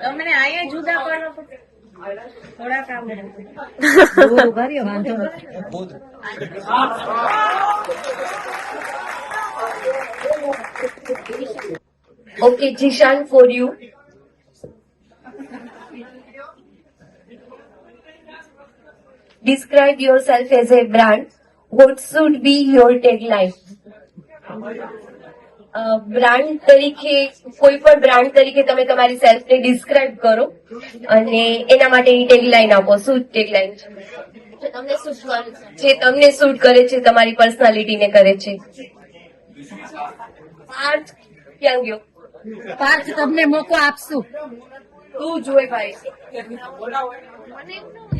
તમને આયા જુદા પડો થોડા કામ વાંધો Okay, Jishan, for you. Describe yourself as a brand. What should be your tagline? Brand તરીકે કોઈ પણ બ્રાન્ડ તરીકે તમે તમારી સેલ્ફને ડિસ્ક્રાઇબ કરો અને એના માટેની ટેગલાઇન આપો. શું ટેગલાઇન છે તમને સૂટ કરે છે, તમારી પર્સનાલિટીને કરે છે? પાર્થ ક્યાં ગયો? પાર્થ તમને મોકો આપશું. તું જોઈ ભાઈ,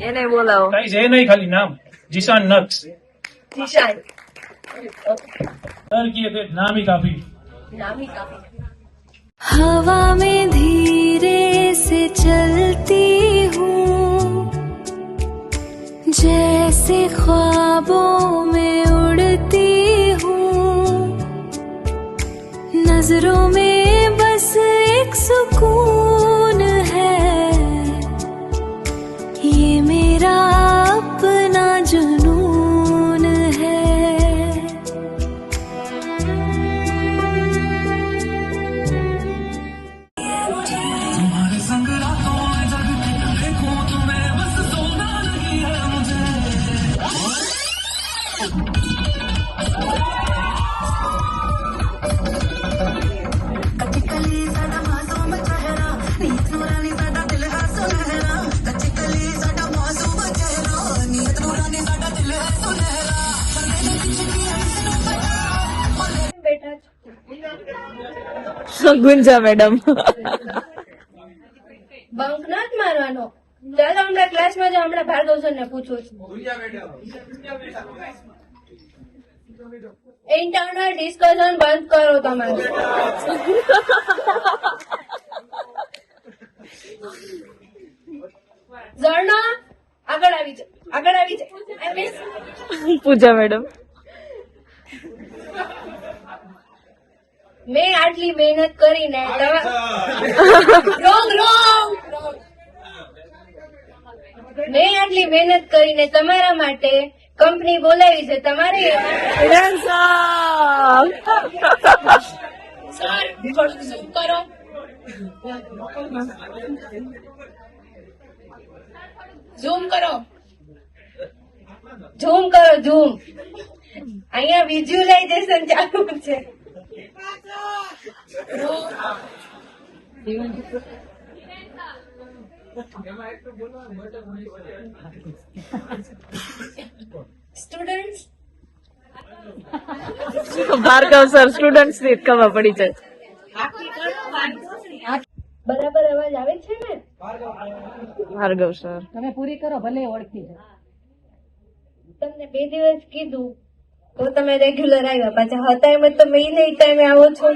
એને બોલાવો. કઈ છે નહીં, ખાલી નામ જીશાન નક્સ. જીશાન सर की तो नाम ही काफी. हवा में धीरे से चलती हूँ, जैसे ख्वाबों में उड़ती हूँ, नजरों में बस एक सुकून है, ये मेरा अपना जुनून है. ગુંજા મેડમ બંક નથી મારવાનો. ચાલો હમણાં ક્લાસમાં જાઓ, હમણાં ભાર્ગવ સર ને પૂછું છું. ઇન્ટરનલ ડિસ્કશન બંધ કરો તમારે. ઝરણા આગળ આવી જાય, આગળ આવી જાય. પૂજા મેડમ મેં આટલી મહેનત કરીને મેં આટલી મહેનત કરીને તમારા માટે કંપની બોલાવી છે. તમારે સર થોડું ઝૂમ કરો. ઝૂમ કરો, ઝૂમ કરો, ઝૂમ. અહીંયા વિઝ્યુલાઇઝેશન ચાલુ છે. સ્ટુડન્ટ્સ, ભાર્ગવ સર સ્ટુડન્ટ્સ ની ખબર પડી જાય. બરાબર અવાજ આવે છે ને? ભાર્ગવ સર તમે પૂરી કરો, ભલે ઓળખી જાય. તમને 2 દિવસ કીધું તો તમે રેગ્યુલર આવ્યા, પાછા હતા એમ જ તમે ઈ નહીં ટાઈમે આવો છો.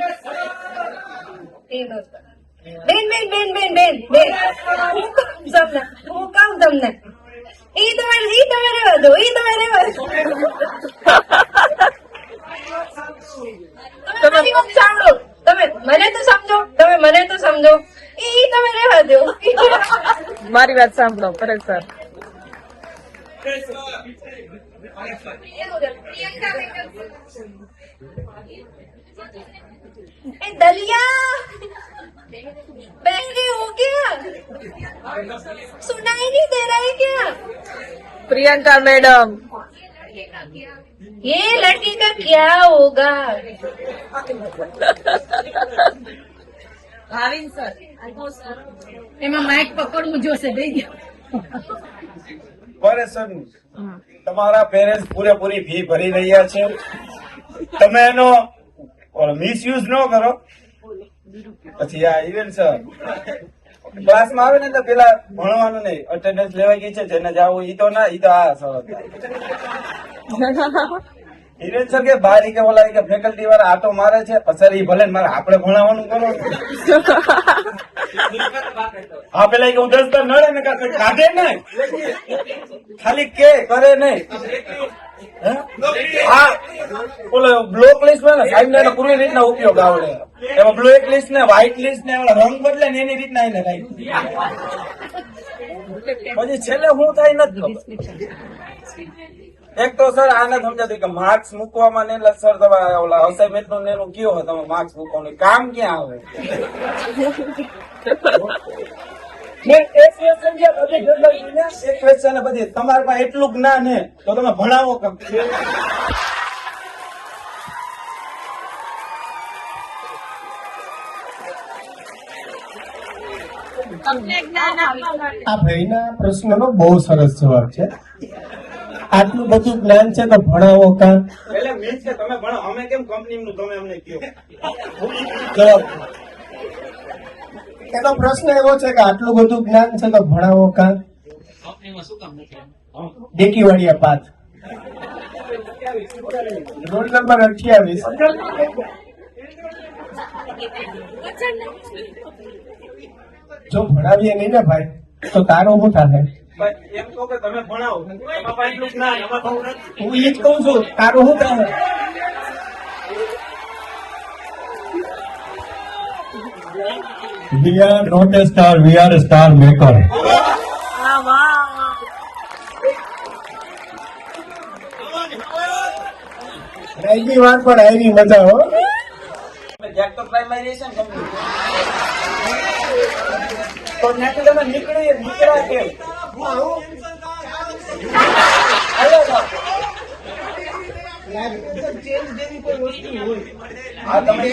બેન બેન બેન બેન બેન બેન હું કહું તમને, ઈ તમે રહેવા દો, ઈ તમે રહેવા દો. તમે મારી વાત સાંભળો, તમે મને તો સમજો, તમે મને તો સમજો. ઈ તમે રહેવા દો. મારી વાત સાંભળો પરેશ સર. दलिया बहरे हो क्या? सुनाई नहीं दे रहा है क्या? प्रियंका मैडम ये लड़की का क्या होगा? ભાવિન સર એમાં માઇક પકડવું જોશે. દઈ દો. સર તમારા પેરેન્ટ્સ પૂરેપૂરી ફી ભરી રહ્યા છે, તમે એનો મિસયુઝ ન કરો. પછી આ ઇવેન્ટ સર ક્લાસમાં આવે ને તો પેલા ભણવાનું નહીં, અટેન્ડન્સ લેવાઈ ગઈ છે, જેને જાવું ઈ તો ના, ઈ તો આ સર હિરેન સર કે બારી કે ઓલા કે ફેકલ્ટી વાળા આટો મારે છે સર ઈ ભલે ને મારે આપણે ભણાવવાનું કરો. હા પેલા કે હું 10 દર નડે ને કાઢે નહીં ખાલી કે કરે નહીં. હા ઓલો બ્લોક લિસ્ટ માં ને સાહેબ ને પૂરી રીતના ઉપયોગ આવડે. એમાં બ્લેક લિસ્ટ ને વ્હાઈટ લિસ્ટ ને રંગ બદલે ને એની રીતના એને રાખ્યું. પછી છેલ્લે હું થાય નથી ખબર. એક તો સર આને સમજાતું કે માર્ક્સ મૂકવામાં ને એટલે સર તમે ઓલા અસાઇનમેન્ટ નું એનું કયો હોય તમે માર્ક્સ મૂકવાનું કામ ક્યાં આવે. એક ક્વેશ્ચન બધી તમારા પાસે એટલું જ્ઞાન હે તો તમે ભણાવો કેમ. આ ભાઈના પ્રશ્નનો બહુ સરસ જવાબ છે. આટલું બધું જ્ઞાન છે તો ભણાવો કાં? એટલે મીન્સ કે તમે ભણો અમે કેમ કંપનીનું તમે અમને કયો. જવાબ એનો પ્રશ્ન એવો છે કે આટલું બધું જ્ઞાન છે તો ભણાવો કાં? ડેકીવાડિયા પાથ રોડ નંબર 28. જો ભણાવીએ નહીં ને ભાઈ તો તારો શું થાય? એમ કહો કે તમે ભણાવો તમારા પાસે એટલું જ્ઞાન એમાં બહુ નથી. હું એ જ કઉ છું તારો શું થાય? We are not a star, we are a star maker. રાઈની વાત પણ આવી મજા હો. જેક તો પ્રાઇમરી છે ને કંપની તો ત્યાંથી તમે નીકળ્યા કેમ? હા તમે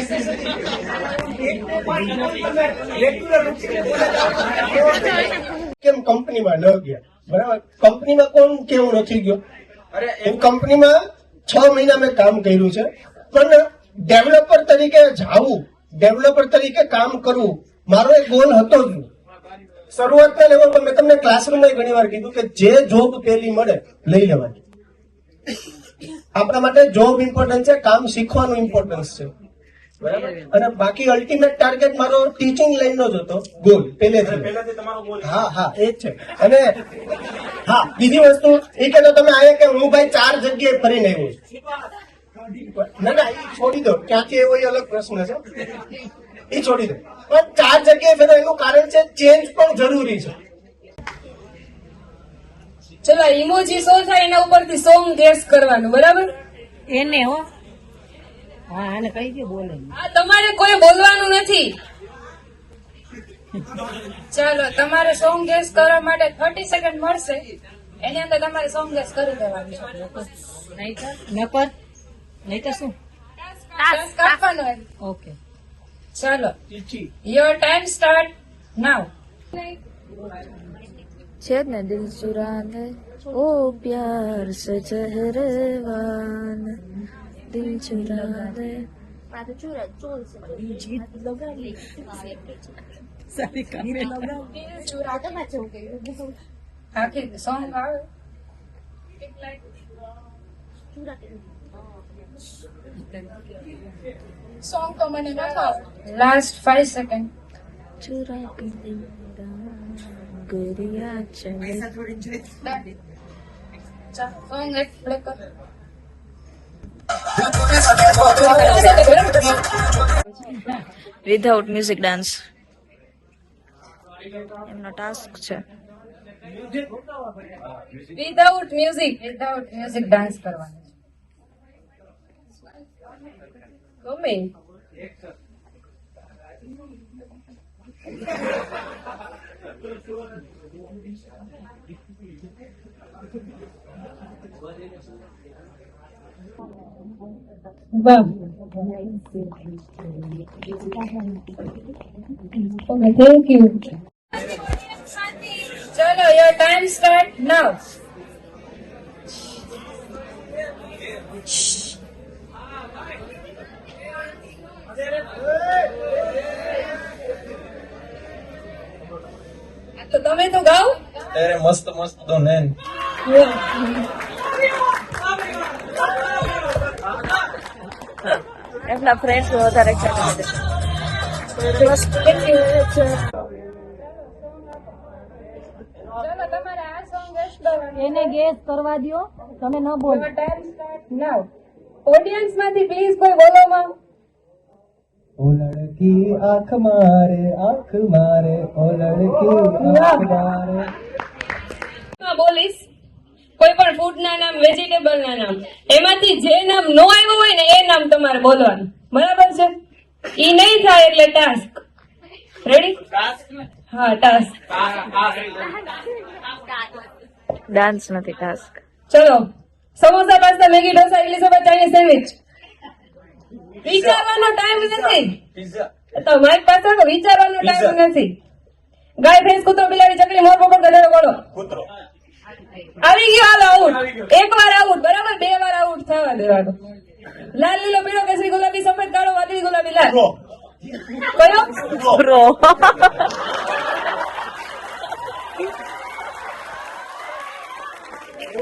કેમ કંપનીમાં ન ગયા? બરાબર, કંપનીમાં કોણ કેવું નથી ગયો? અરે એ કંપનીમાં 6 મહિના મેં કામ કર્યું છે, પણ ડેવલપર તરીકે જાવું, ડેવલપર તરીકે કામ કરવું મારો એક ગોલ હતો જ. શરૂઆતના લેવલ પર મેં તમને ક્લાસરૂમમાં ઘણી વાર કીધું કે જે જોબ પેલી મળે લઈ લેવાની. આપણા માટે જોબ ઇમ્પોર્ટન્ટ છે, કામ શીખવાનું ઇમ્પોર્ટન્સ છે. બરાબર, અને બાકી અલ્ટિમેટ ટાર્ગેટ મારો ટીચિંગ લાઈન નો જ હતો ગોલ પહેલેથી. હા હા એ જ છે. અને હા બીજી વસ્તુ એ કે તમે આયા કે હું ભાઈ 4 જગ્યાએ ફરીને આવ્યો છું. ના ના એ છોડી દો, ક્યાંથી એવો એ અલગ પ્રશ્ન છે, એ છોડી દો. પણ 4 જગ્યાએ ફેરો એનું કારણ છે ચેન્જ પણ જરૂરી છે. ચલો ઇમોજી શો થાય એના ઉપરથી સોંગ ગેસ કરવાનું, બરાબર? એને હો હા આને કઈ દે બોલે. આ તમારે કોઈ બોલવાનું નથી. ચાલો તમારે સોંગ ગેસ કરવા માટે 30 સેકન્ડ મળશે. એની અંદર તમારે સોંગ ગેસ કરી દેવાનું છે. નકર નહીં તો શું ટાસ્ક આપવાનો હોય. ઓકે ચાલો યોર ટાઈમ સ્ટાર્ટ નાઉ. છે જ ને દિલ ચુરા દે ઓ પ્યાર સે ચહેરેવાન દિલ ચુરા દે આખી સોંગ આવે. સોંગ તો મને બતાવો. Last 5 second. ચુરા गरिया चले સોંગ એક પ્લે કર. વિધાઉટ મ્યુઝિક ડાન્સ એમનો ટાસ્ક છે. વિધાઉટ મ્યુઝિક ડાન્સ કરવાનો છે. ગમે વાહ. Okay thank you. ચલો યોર ટાઈમ સ્ટાર્ટ નાઉ. તો તમે તો ગાઓ. અરે મસ્ત મસ્ત તો ને એમના ફ્રેન્ડ્સ વધારે excited છે. એને ગેસ કરવા દો, તમે ન બોલો. ઓડિયન્સ માંથી પ્લીઝ કોઈ બોલો માં. ओ लड़की आंख मारे ओ लड़की आंख मारे. બોલીશ કોઈ પણ ફૂડ ના નામ, વેજીટેબલ ના નામ, એમાંથી જે નામ નો આવ્યું હોય ને એ નામ તમારે બોલવાનું, બરાબર છે? ઈ નહીં થાય એટલે ટાસ્ક. રેડી? હા, ટાસ્ક. ડાન્સ નથી, ટાસ્ક. ચલો, સમોસા, પાસ્તા, મેગી, ઢોસા, ઇડલી, સંભાર, ચાઇનીઝ, સેન્ડવિચ. વિચારવાનો ટાઈમ નથી તો મારી પાસે તો વિચારવાનો ટાઈમ નથી. ગાય, ભેંસ, કૂતરો, બિલાડી, ચકલી, મોર, પોપટ, ગધેડો, ઘોડો. આવી ગયો, હાલો આઉટ. એક વાર આઉટ, બરાબર? 2 વાર આઉટ થવા દેવાનો. લાલ, લીલો, પીળો, કેસરી, ગુલાબી, સફેદ, કાળો, વાદળી, ગુલાબી, લાલ. કયો? બ્રો.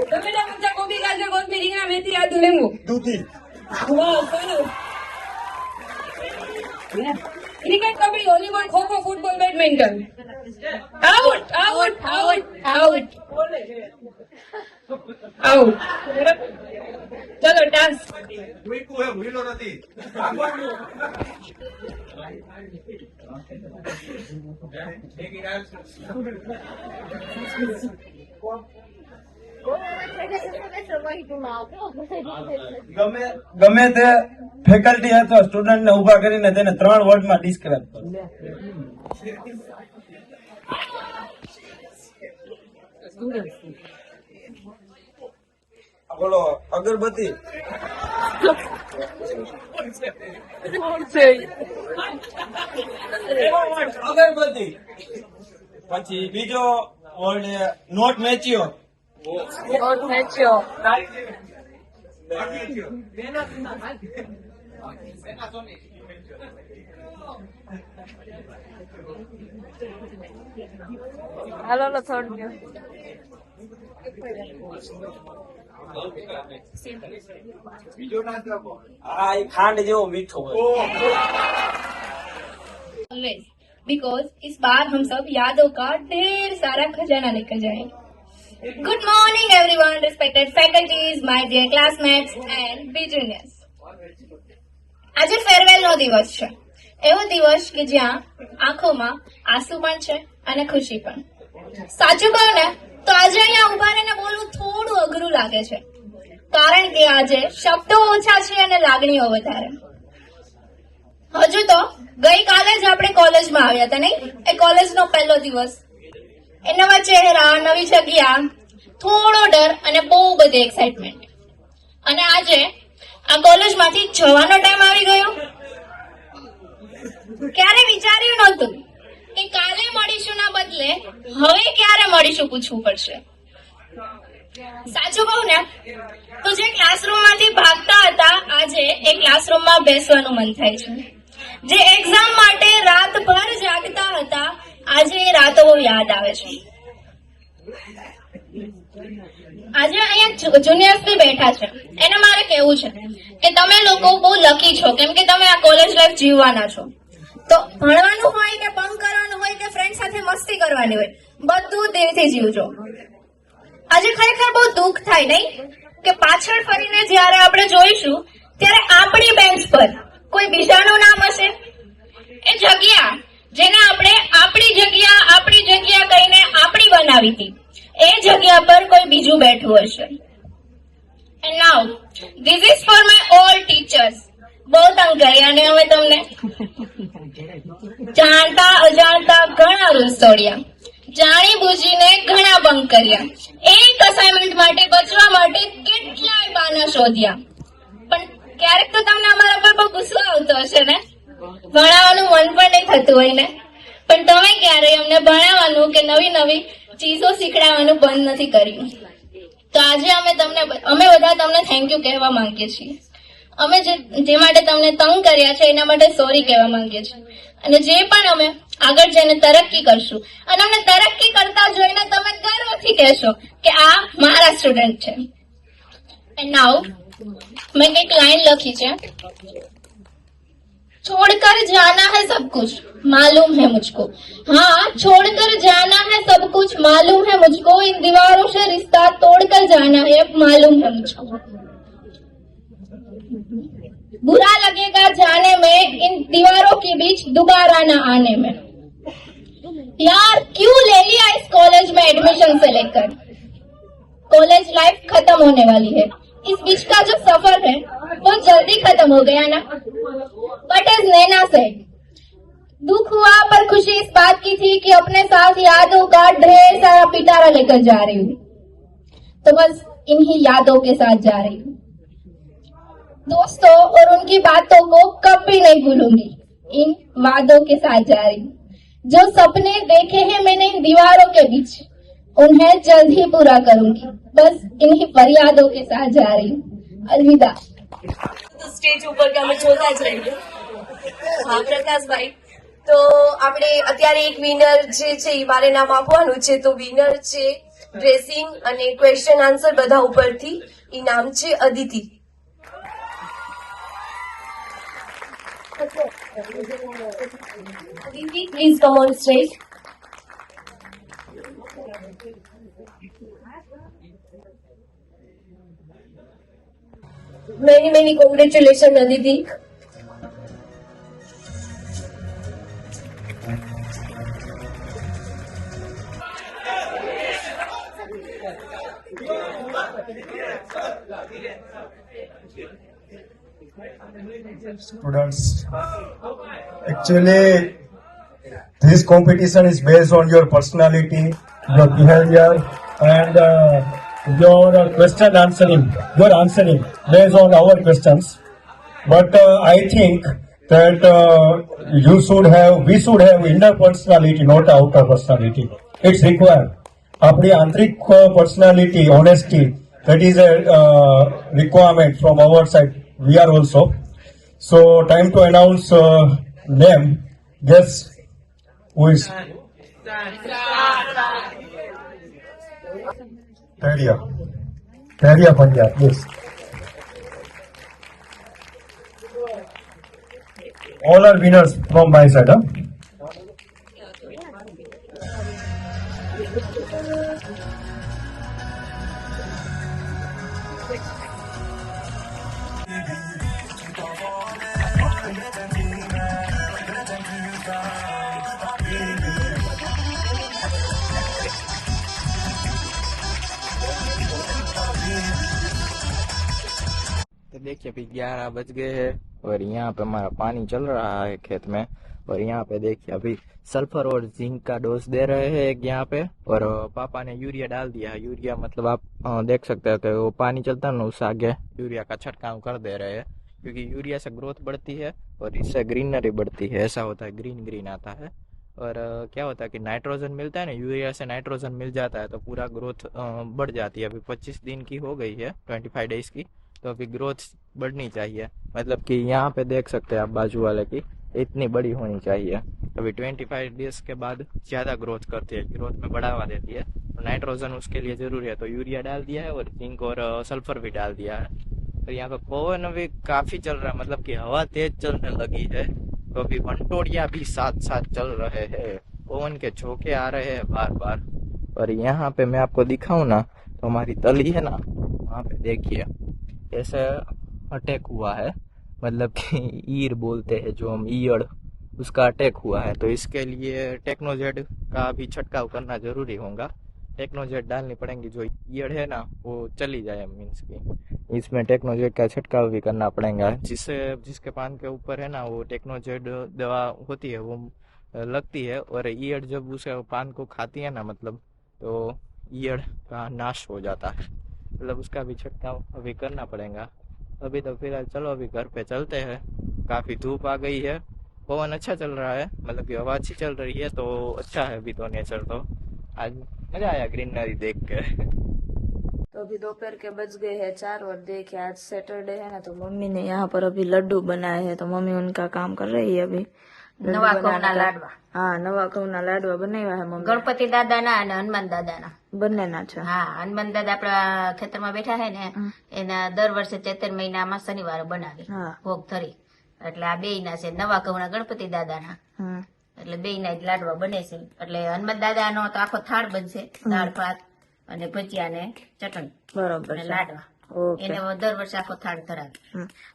ટમેટા, મરચાં, કોબી, ગાજર, કોથમીર, રીંગણા, મેથી, આદુ, લીંબુ. વાહ, સરસ. Cricket, kabaddi, volleyball, kho kho, football, badminton. Out, out, out, out, out. ચલો, ટાસ્ક. ગમે તે ફેકલ્ટી અથવા સ્ટુડન્ટ ને ઉભા કરીને તેને 3 વર્ડમાં ડિસ્ક્રાઇબ કરો. બોલો, અગરબત્તી. અગરબત્તી. પછી બીજો વર્ડ નોટ મેચ્યો. હાલો થોડું ખાંડ જેવો મીઠો ऑलवेज बिकॉज इस बार हम सब यादों का ढेर सारा खजाना लेकर जाएंगे. Good morning everyone, respected faculties, my dear classmates and business. આજે ફેરવેલ નો દિવસ છે, એવો દિવસ કે જ્યાં આંખોમાં આંસુ પણ છે અને ખુશી પણ. સાચું કહું ને તો આજે અહીંયા ઉભા રહીને બોલવું થોડું અઘરું લાગે છે, કારણ કે આજે શબ્દો ઓછા છે અને લાગણીઓ વધારે. હજુ તો ગઈકાલે જ આપણે કોલેજમાં આવ્યા હતા, નહીં? એ કોલેજનો પહેલો દિવસ, એ નવા ચહેરા, નવી જગ્યા, થોડો ડર અને બહુ બધી એક્સાઇટમેન્ટ. અને આજે આ કોલેજમાંથી જવાનો ટાઈમ આવી ગયો. ક્યારે વિચાર્યું નહોતું કે કાલે મળીશું ના બદલે હવે ક્યારે મળીશું પૂછવું પડશે. સાચું કહું ને તો જે ક્લાસરૂમ માંથી ભાગતા હતા, આજે એ ક્લાસરૂમમાં બેસવાનું મન થાય છે. જે એક્ઝામ માટે રાતભર જાગતા હતા, આજે એ રાતો યાદ આવે છે. આજે અહીંયા જુનિયર્સ બી બેઠા છે, એને મારે કેવું છે કે તમે લોકો બહુ લકી છો, કેમ કે તમે આ કોલેજ લાઈફ જીવવાના છો. તો ભણવાનું હોય કે બંક કરવાનું હોય કે ફ્રેન્ડ સાથે મસ્તી કરવાની હોય, બધું દિલથી જીવજો. આજે ખરેખર બહુ દુઃખ થાય, નહીં? કે પાછળ ફરીને જ્યારે આપણે જોઈશું ત્યારે આપણી બેન્ચ પર કોઈ બીજાનું નામ હશે. એ જગ્યા જેને આપણે આપણી જગ્યા કહીને આપણી બનાવી હતી, એ જગ્યા પર કોઈ બીજું બેઠું હશે. And now this is for my all teachers. બહુ તંગ કર્યા ને અમે તમને, જાણતા અજાણતા ઘણા રૂલ્સ તોડ્યા, જાણી બુજીને ઘણા બંક કર્યા, એક અસાઇનમેન્ટ માટે બચવા માટે કેટલાય બહાના શોધ્યા. પણ ક્યારેક તો તમને અમારા પર બહુ ગુસ્સો આવતો હશે ને, ભણાવવાનું મન પણ નહીં થતું હોય ને, પણ તમે ક્યારેય અમને ભણાવવાનું કે નવી નવી ચીજો શીખડાવવાનું બંધ નથી કર્યું. તો આજે અમે બધા તમને થેન્ક યુ કહેવા માંગીએ છીએ. અમે જે માટે તમને તંગ કર્યા છે એના માટે સોરી કહેવા માંગીએ છીએ. અને જે પણ અમે આગળ જઈને તરક્કી કરશું અને અમને તરક્કી કરતા જોઈને તમે ગર્વથી કહેશો કે આ મારા સ્ટુડન્ટ છે. એન્ડ નાઉ મેં કંઈક લાઈન લખી છે छोड़कर जाना है सब कुछ मालूम है मुझको, हाँ छोड़कर जाना है सब कुछ मालूम है मुझको, इन दीवारों से रिश्ता तोड़कर जाना है मालूम है मुझको। बुरा लगेगा जाने में इन दीवारों के बीच दोबारा न आने में। यार क्यों ले लिया इस कॉलेज में एडमिशन से लेकर, कॉलेज लाइफ खत्म होने वाली है, इस बीच का जो सफर है वो जल्दी खत्म हो गया ना। बट एज नैना से दुख हुआ पर खुशी इस बात की थी कि अपने साथ यादों का ढेर सारा पिटारा लेकर जा रही हूँ, तो बस इन्हीं यादों के साथ जा रही हूँ। दोस्तों और उनकी बातों को कभी नहीं भूलूंगी, इन वादों के साथ जा रही हूँ। जो सपने देखे हैं मैंने इन दीवारों के बीच, उन्हें जल्द ही पूरा करूंगी, बस इन्हीं फरियादों के साथ जा रही हूँ। अलविदा। તો સ્ટેજ ઉપર કે અમે જોતા જ રહીએ. હા પ્રકાશભાઈ, તો આપણે અત્યારે એક વિનર જે છે એ મારે નામ આપવાનું છે. તો વિનર છે ડ્રેસિંગ અને ક્વેશ્ચન આન્સર બધા ઉપરથી. એ નામ છે Aditi. Aditi, please come on stage. Many congratulations, Aditi. Students, actually this competition is based on your personality, your behavior, and your question answering, your answering based on our questions. But I think that we should have inner personality, not outer personality. It's required. Apni antrik personality, honesty, that is a requirement from our side. We are also. So time to announce name. Guess who is? Theriya Pandya, yes. All are winners from my side, huh? तो देखिए अभी 11 बज गए हैं और यहाँ पे हमारा पानी चल रहा है खेत में। और यहाँ पे देखिए अभी सल्फर और जिंक का डोज दे रहे हैं एक यहाँ पे, और पापा ने यूरिया डाल दिया है। यूरिया मतलब आप देख सकते हैं कि वो पानी चलता है ना, उससे आगे यूरिया का छिड़काव कर दे रहे हैं, क्योंकि यूरिया से ग्रोथ बढ़ती है और इससे ग्रीनरी बढ़ती है। ऐसा होता है, ग्रीन ग्रीन आता है। और क्या होता है कि नाइट्रोजन मिलता है ना, यूरिया से नाइट्रोजन मिल जाता है तो पूरा ग्रोथ बढ़ जाती है। अभी 25 दिन की हो गई है, 25 डेज की, तो अभी ग्रोथ बढ़नी चाहिए। मतलब कि यहाँ पे देख सकते हैं आप बाजू वाले की इतनी बड़ी होनी चाहिए। अभी 25 डेज के बाद ज़्यादा ग्रोथ करती है, ग्रोथ में बढ़ावा देती है। तो नाइट्रोजन उसके लिए ज़रूरी है, तो यूरिया डाल दिया है और जिंक और सल्फर भी डाल दिया है। तो यहाँ पे पवन भी काफ़ी चल रहा है, मतलब कि हवा तेज चलने लगी है। तो अभी वंटोड़िया भी साथ साथ चल रहे हैं, पवन के झोंके आ रहे हैं बार बार। और यहाँ पे मैं आपको दिखाऊं ना, तो हमारी तली है ना, वहाँ पे देखिए ऐसे अटैक हुआ है, मतलब कि ईर बोलते हैं जो हम, ईयड़, उसका अटैक हुआ है। तो इसके लिए टेक्नोजेड का भी छिड़काव करना जरूरी होगा। टेक्नोजेड डालनी पड़ेगी, जो ईयड़ है ना वो चली जाए, मीन्स की इसमें टेक्नोजेड का छिड़काव भी करना पड़ेगा। जिसके पान के ऊपर है ना वो टेक्नोजेड दवा होती है वो लगती है, और ईयड़ जब उसे पान को खाती है ना, मतलब तो ईयड़ का नाश हो जाता है। मतलब उसका भी छिड़काव अभी करना पड़ेगा। अभी तो फिलहाल चलो अभी घर पे चलते हैं। काफ़ी धूप आ गई है, पवन अच्छा चल रहा है, मतलब कि हवा अच्छी चल रही है, तो अच्छा है अभी तो नेचर। तो आज मजा आया ग्रीनरी देख के। तो अभी दोपहर के बज गए हैं 4 और देखिए आज सैटरडे है ना, तो मम्मी ने यहाँ पर अभी लड्डू बनाए हैं। तो मम्मी उनका काम कर रही है अभी। નવા ઘઉંના લાડવા, હા નવા ઘઉંના લાડવા બનાવ્યા છે મમ્મી। ગણપતિ દાદાના અને હનુમાન દાદાના બંનેના છે। હા, હનુમાન દાદા આપણા ખેતરમાં બેઠા છે ને, એના દર વર્ષે ચૈત્ર મહિનામાં શનિવારે બનાવી ભોગ ધરી, એટલે આ બે ના છે નવા ઘઉંના ગણપતિ દાદાના. એટલે બે ના જ લાડવા બને છે. એટલે હનુમાન દાદાનો તો આખો થાળ બનશે, દાળ ભાત અને ભજીયા ને ચટણી बराबर અને है। લાડવા. ओके એને દર વર્ષે આખો થાળ ધરાવે.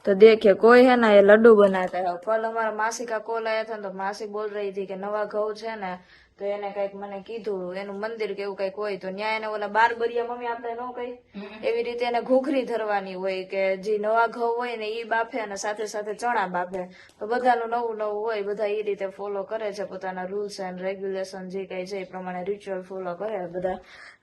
तो देखिए कोई है ना ये लड्डू बनाता है। कल हमारा मासी का कॉल आया था तो मासी बोल रही थी कि नवा घઉં છે ને તો એને કઈક મને કીધું એનું મંદિર કે એવું કઈક હોય તો ન્યા એને ઓલા 12 બરિયા મમ્મી આપણે ન કઈ એવી રીતે એને ઘૂઘરી ધરવાની હોય કે જે નવા ઘઉં હોય ને ઈ બાફે અને સાથે સાથે ચણા બાફે તો બધાનું નવું નવું હોય, બધા એ રીતે ફોલો કરે છે પોતાના રૂલ્સ એન્ડ રેગ્યુલેશન જે કઈ છે એ પ્રમાણે રિચ્યુઅલ ફોલો કરે બધા।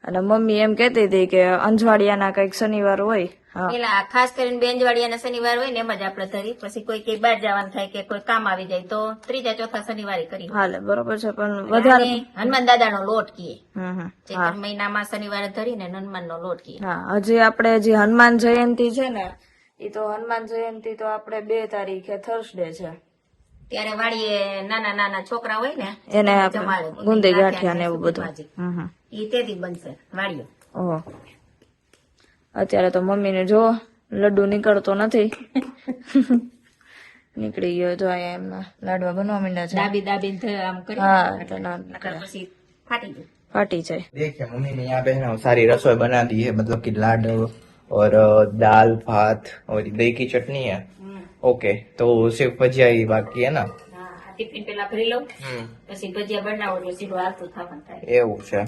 અને મમ્મી એમ કહેતી હતી કે અંજવાડિયાના કઈક શનિવાર હોય પેલા ખાસ કરીને બેંજવાડિયાના શનિવાર હોય ને એમ જ આપણે ધરી, પછી કોઈ કઈ બહાર જવાનું થાય કે કોઈ કામ આવી જાય તો ત્રીજા ચોથા શનિવારે કરી હાલે બરોબર છે પણ વધારે હનુમાન દાદાનો લોટ કીએ, હા ચૈત્ર મહિનામાં શનિવારે ધરીને હનુમાનનો લોટ કીએ। હા હજી આપણે જે હનુમાન જયંતિ છે ને એ તો હનુમાન જયંતિ તો આપણે 2 તારીખે થર્સડે છે ત્યારે વાડીએ નાના નાના છોકરા હોય ને એને જમાડે આપણે ગુંદી ગાંઠિયા ને એવું બધું ઈ તેથી બનશે વાડીઓ। ઓહો અત્યારે તો મમ્મીને જો લડ્ડુ નીકળતો નથી નીકળી ગયો જો અહીંયા એમના લાડવા બનવા માંડ્યા છે દાબી દાબી આમ કરી हाँ तो ना પછી ફાટી જાય। फाटी जाए। देखिए मम्मी ने यहाँ पे है ना सारी रसोई बना दी है, मतलब कि लाडू और दाल भात और दही की चटनी है। ओके तो सिर्फ भजिया ही बाकी है ना? હા ટિફિન પેલા ભરી લઉં પછી ભજીયા બનાવો એટલે સીધું હાલતું થવાનું થાય। એવું છે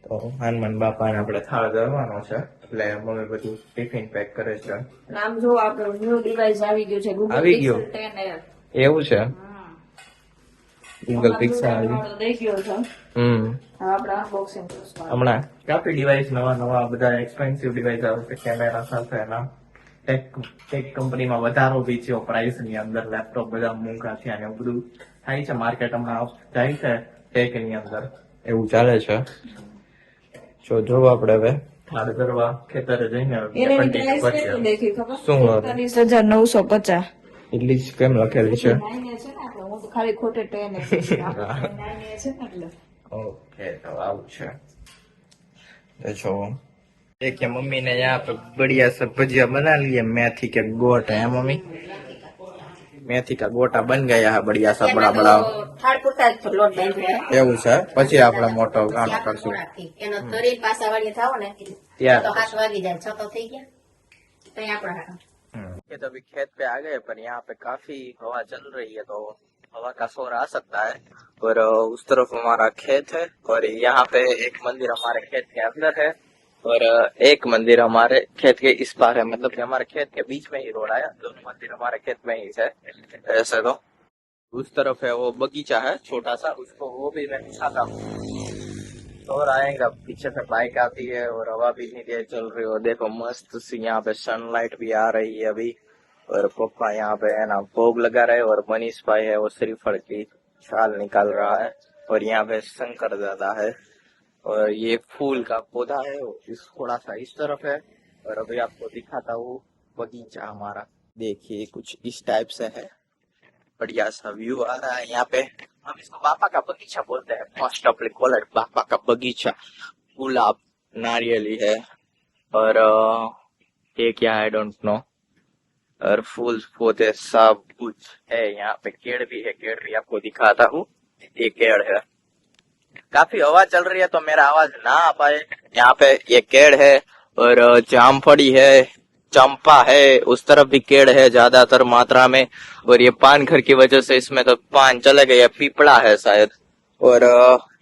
તો હનુમાન બાપાને આપણે થાળ ધરવાનો છે એટલે મમ્મી બધું ટિફિન પેક કરે છે। નામ જો આપણું ન્યુ ડિવાઇસ આવી ગયું છે Google આવી ગયું? Pixel 10 Air એવું છે ગૂગલ પિક્સેલ દઈ ગયો છે હવે આપણે અનબોક્સિંગ કરશું। હમણાં કાફી ડિવાઇસ નવા નવા બધા એક્સપેન્સિવ ડિવાઇસ આવે છે કેમેરા સાથે એના ટેક કંપનીમાં વધારો બી છે પ્રાઇસ ની અંદર, લેપટોપ બધા મોંઘા થયા ને એવું બધું થાય છે, માર્કેટ હમણાં જાય છે ટેક ની અંદર એવું ચાલે છે। જો આપણે હવે થાળ ધરવા ખેતરે જઈને એની પ્રાઇસ કેટલી દેખી ખબર? શું 43950 એટલી જ કેમ લખેલી છે? નાઈને છે ને આપણે હું તો ખાલી ખોટે ટ્રેન નાઈને છે ને એટલે ओके तो आउट है देखो देखिए मम्मी ने यहाँ पे बढ़िया सा भजिया बना लिए मेथी के गोट है मम्मी, मेथी का गोटा बन गया है बढ़िया सा बड़ा बड़ा થાળ પૂરતા જ લોટ બાંધ્યો એવું છે પછી આપણે મોટો ગાણો કરશું એનો તરી પાસા વાળી થાવ ને ત્યારે તો 7 વાગી જાય, 6 તો થઈ ગયા તો આપણા હાથ। ये तो अभी खेत पे आ गए पर यहाँ पे काफी हवा चल रही है तो हवा का शोर आ सकता है और उस तरफ हमारा खेत है और यहाँ पे एक मंदिर हमारे खेत के अंदर है और एक मंदिर हमारे खेत के इस पार है, मतलब कि हमारे खेत के बीच में ही रोड आया, दोनों मंदिर हमारे खेत में ही है। ऐसे तो उस तरफ है वो बगीचा है छोटा सा, उसको वो भी मैं दिखाता हूँ और आएगा। पीछे से बाइक आती है और हवा भी नहीं दे चल रही हो, देखो मस्त सी यहाँ पे सनलाइट भी आ रही है अभी और पप्पा यहाँ पे है ना भोग लगा रहे और मनीष भाई है वो श्रीफल की छाल निकाल रहा है और यहाँ पे शंकर दादा है और ये फूल का पौधा है वो इस थोड़ा सा इस तरफ है और अभी आपको दिखाता हूँ बगीचा हमारा। देखिए कुछ इस टाइप से है, बढ़िया सा व्यू आ रहा है यहाँ पे। हम इसको बापा का बगीचा बोलते हैं, फर्स्ट ऑफ कॉल इट बापा का बगीचा। गुलाब नारियली है और ये क्या है डोंट नो, और फूल पौधे सब कुछ है यहाँ पे। केड़ भी है, केड़ भी आपको दिखाता हूँ, ये केड़ है। काफी हवा चल रही है तो मेरा आवाज ना आ पाए। यहाँ पे ये केड़ है और जामफड़ी है, चंपा है, उस तरफ भी केड़ है ज्यादातर मात्रा में और ये पान घर की वजह से इसमें तो पान चले गए, पीपड़ा है शायद। और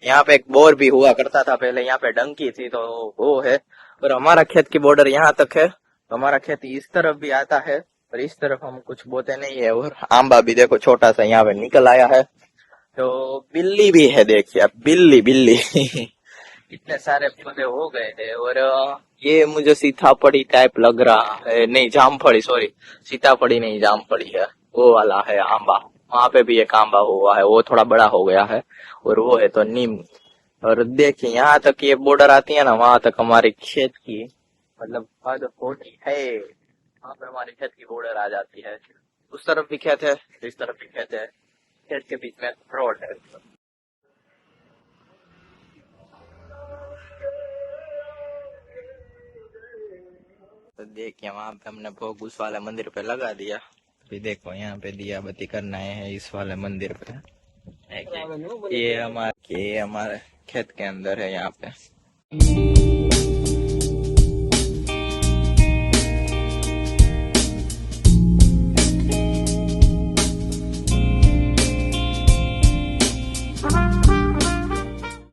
यहाँ पे एक बोर भी हुआ करता था पहले, यहाँ पे डंकी थी तो वो है। और हमारा खेत की बॉर्डर यहाँ तक है, हमारा खेत इस तरफ भी आता है और इस तरफ हम कुछ बोते नहीं है। और आंबा भी देखो छोटा सा यहाँ पे निकल आया है। तो बिल्ली भी है, देखिए बिल्ली बिल्ली इतने सारे पौधे हो गए थे। और ये मुझे सीताफड़ी टाइप लग रहा है, नहीं जामफड़ी, सॉरी सीताफड़ी नहीं जामफड़ी है, वो वाला है आंबा। वहाँ पे भी एक आंबा हुआ है, वो थोड़ा बड़ा हो गया है और वो है तो नीम। और देखिए यहाँ तक ये बॉर्डर आती है ना, वहां तक हमारे खेत की मतलब हद होती है, वहाँ पे हमारे खेत की बॉर्डर आ जाती है। उस तरफ भी खेत है, इस तरफ भी खेत है, खेत के बीच में रोड है। तो देखिए वहां पे हमने भोग उस वाले मंदिर पे लगा दिया अभी देखो यहाँ पे दिया बत्ती करना है इस वाले मंदिर पे। ये हमारे खेत के अंदर है यहाँ पे।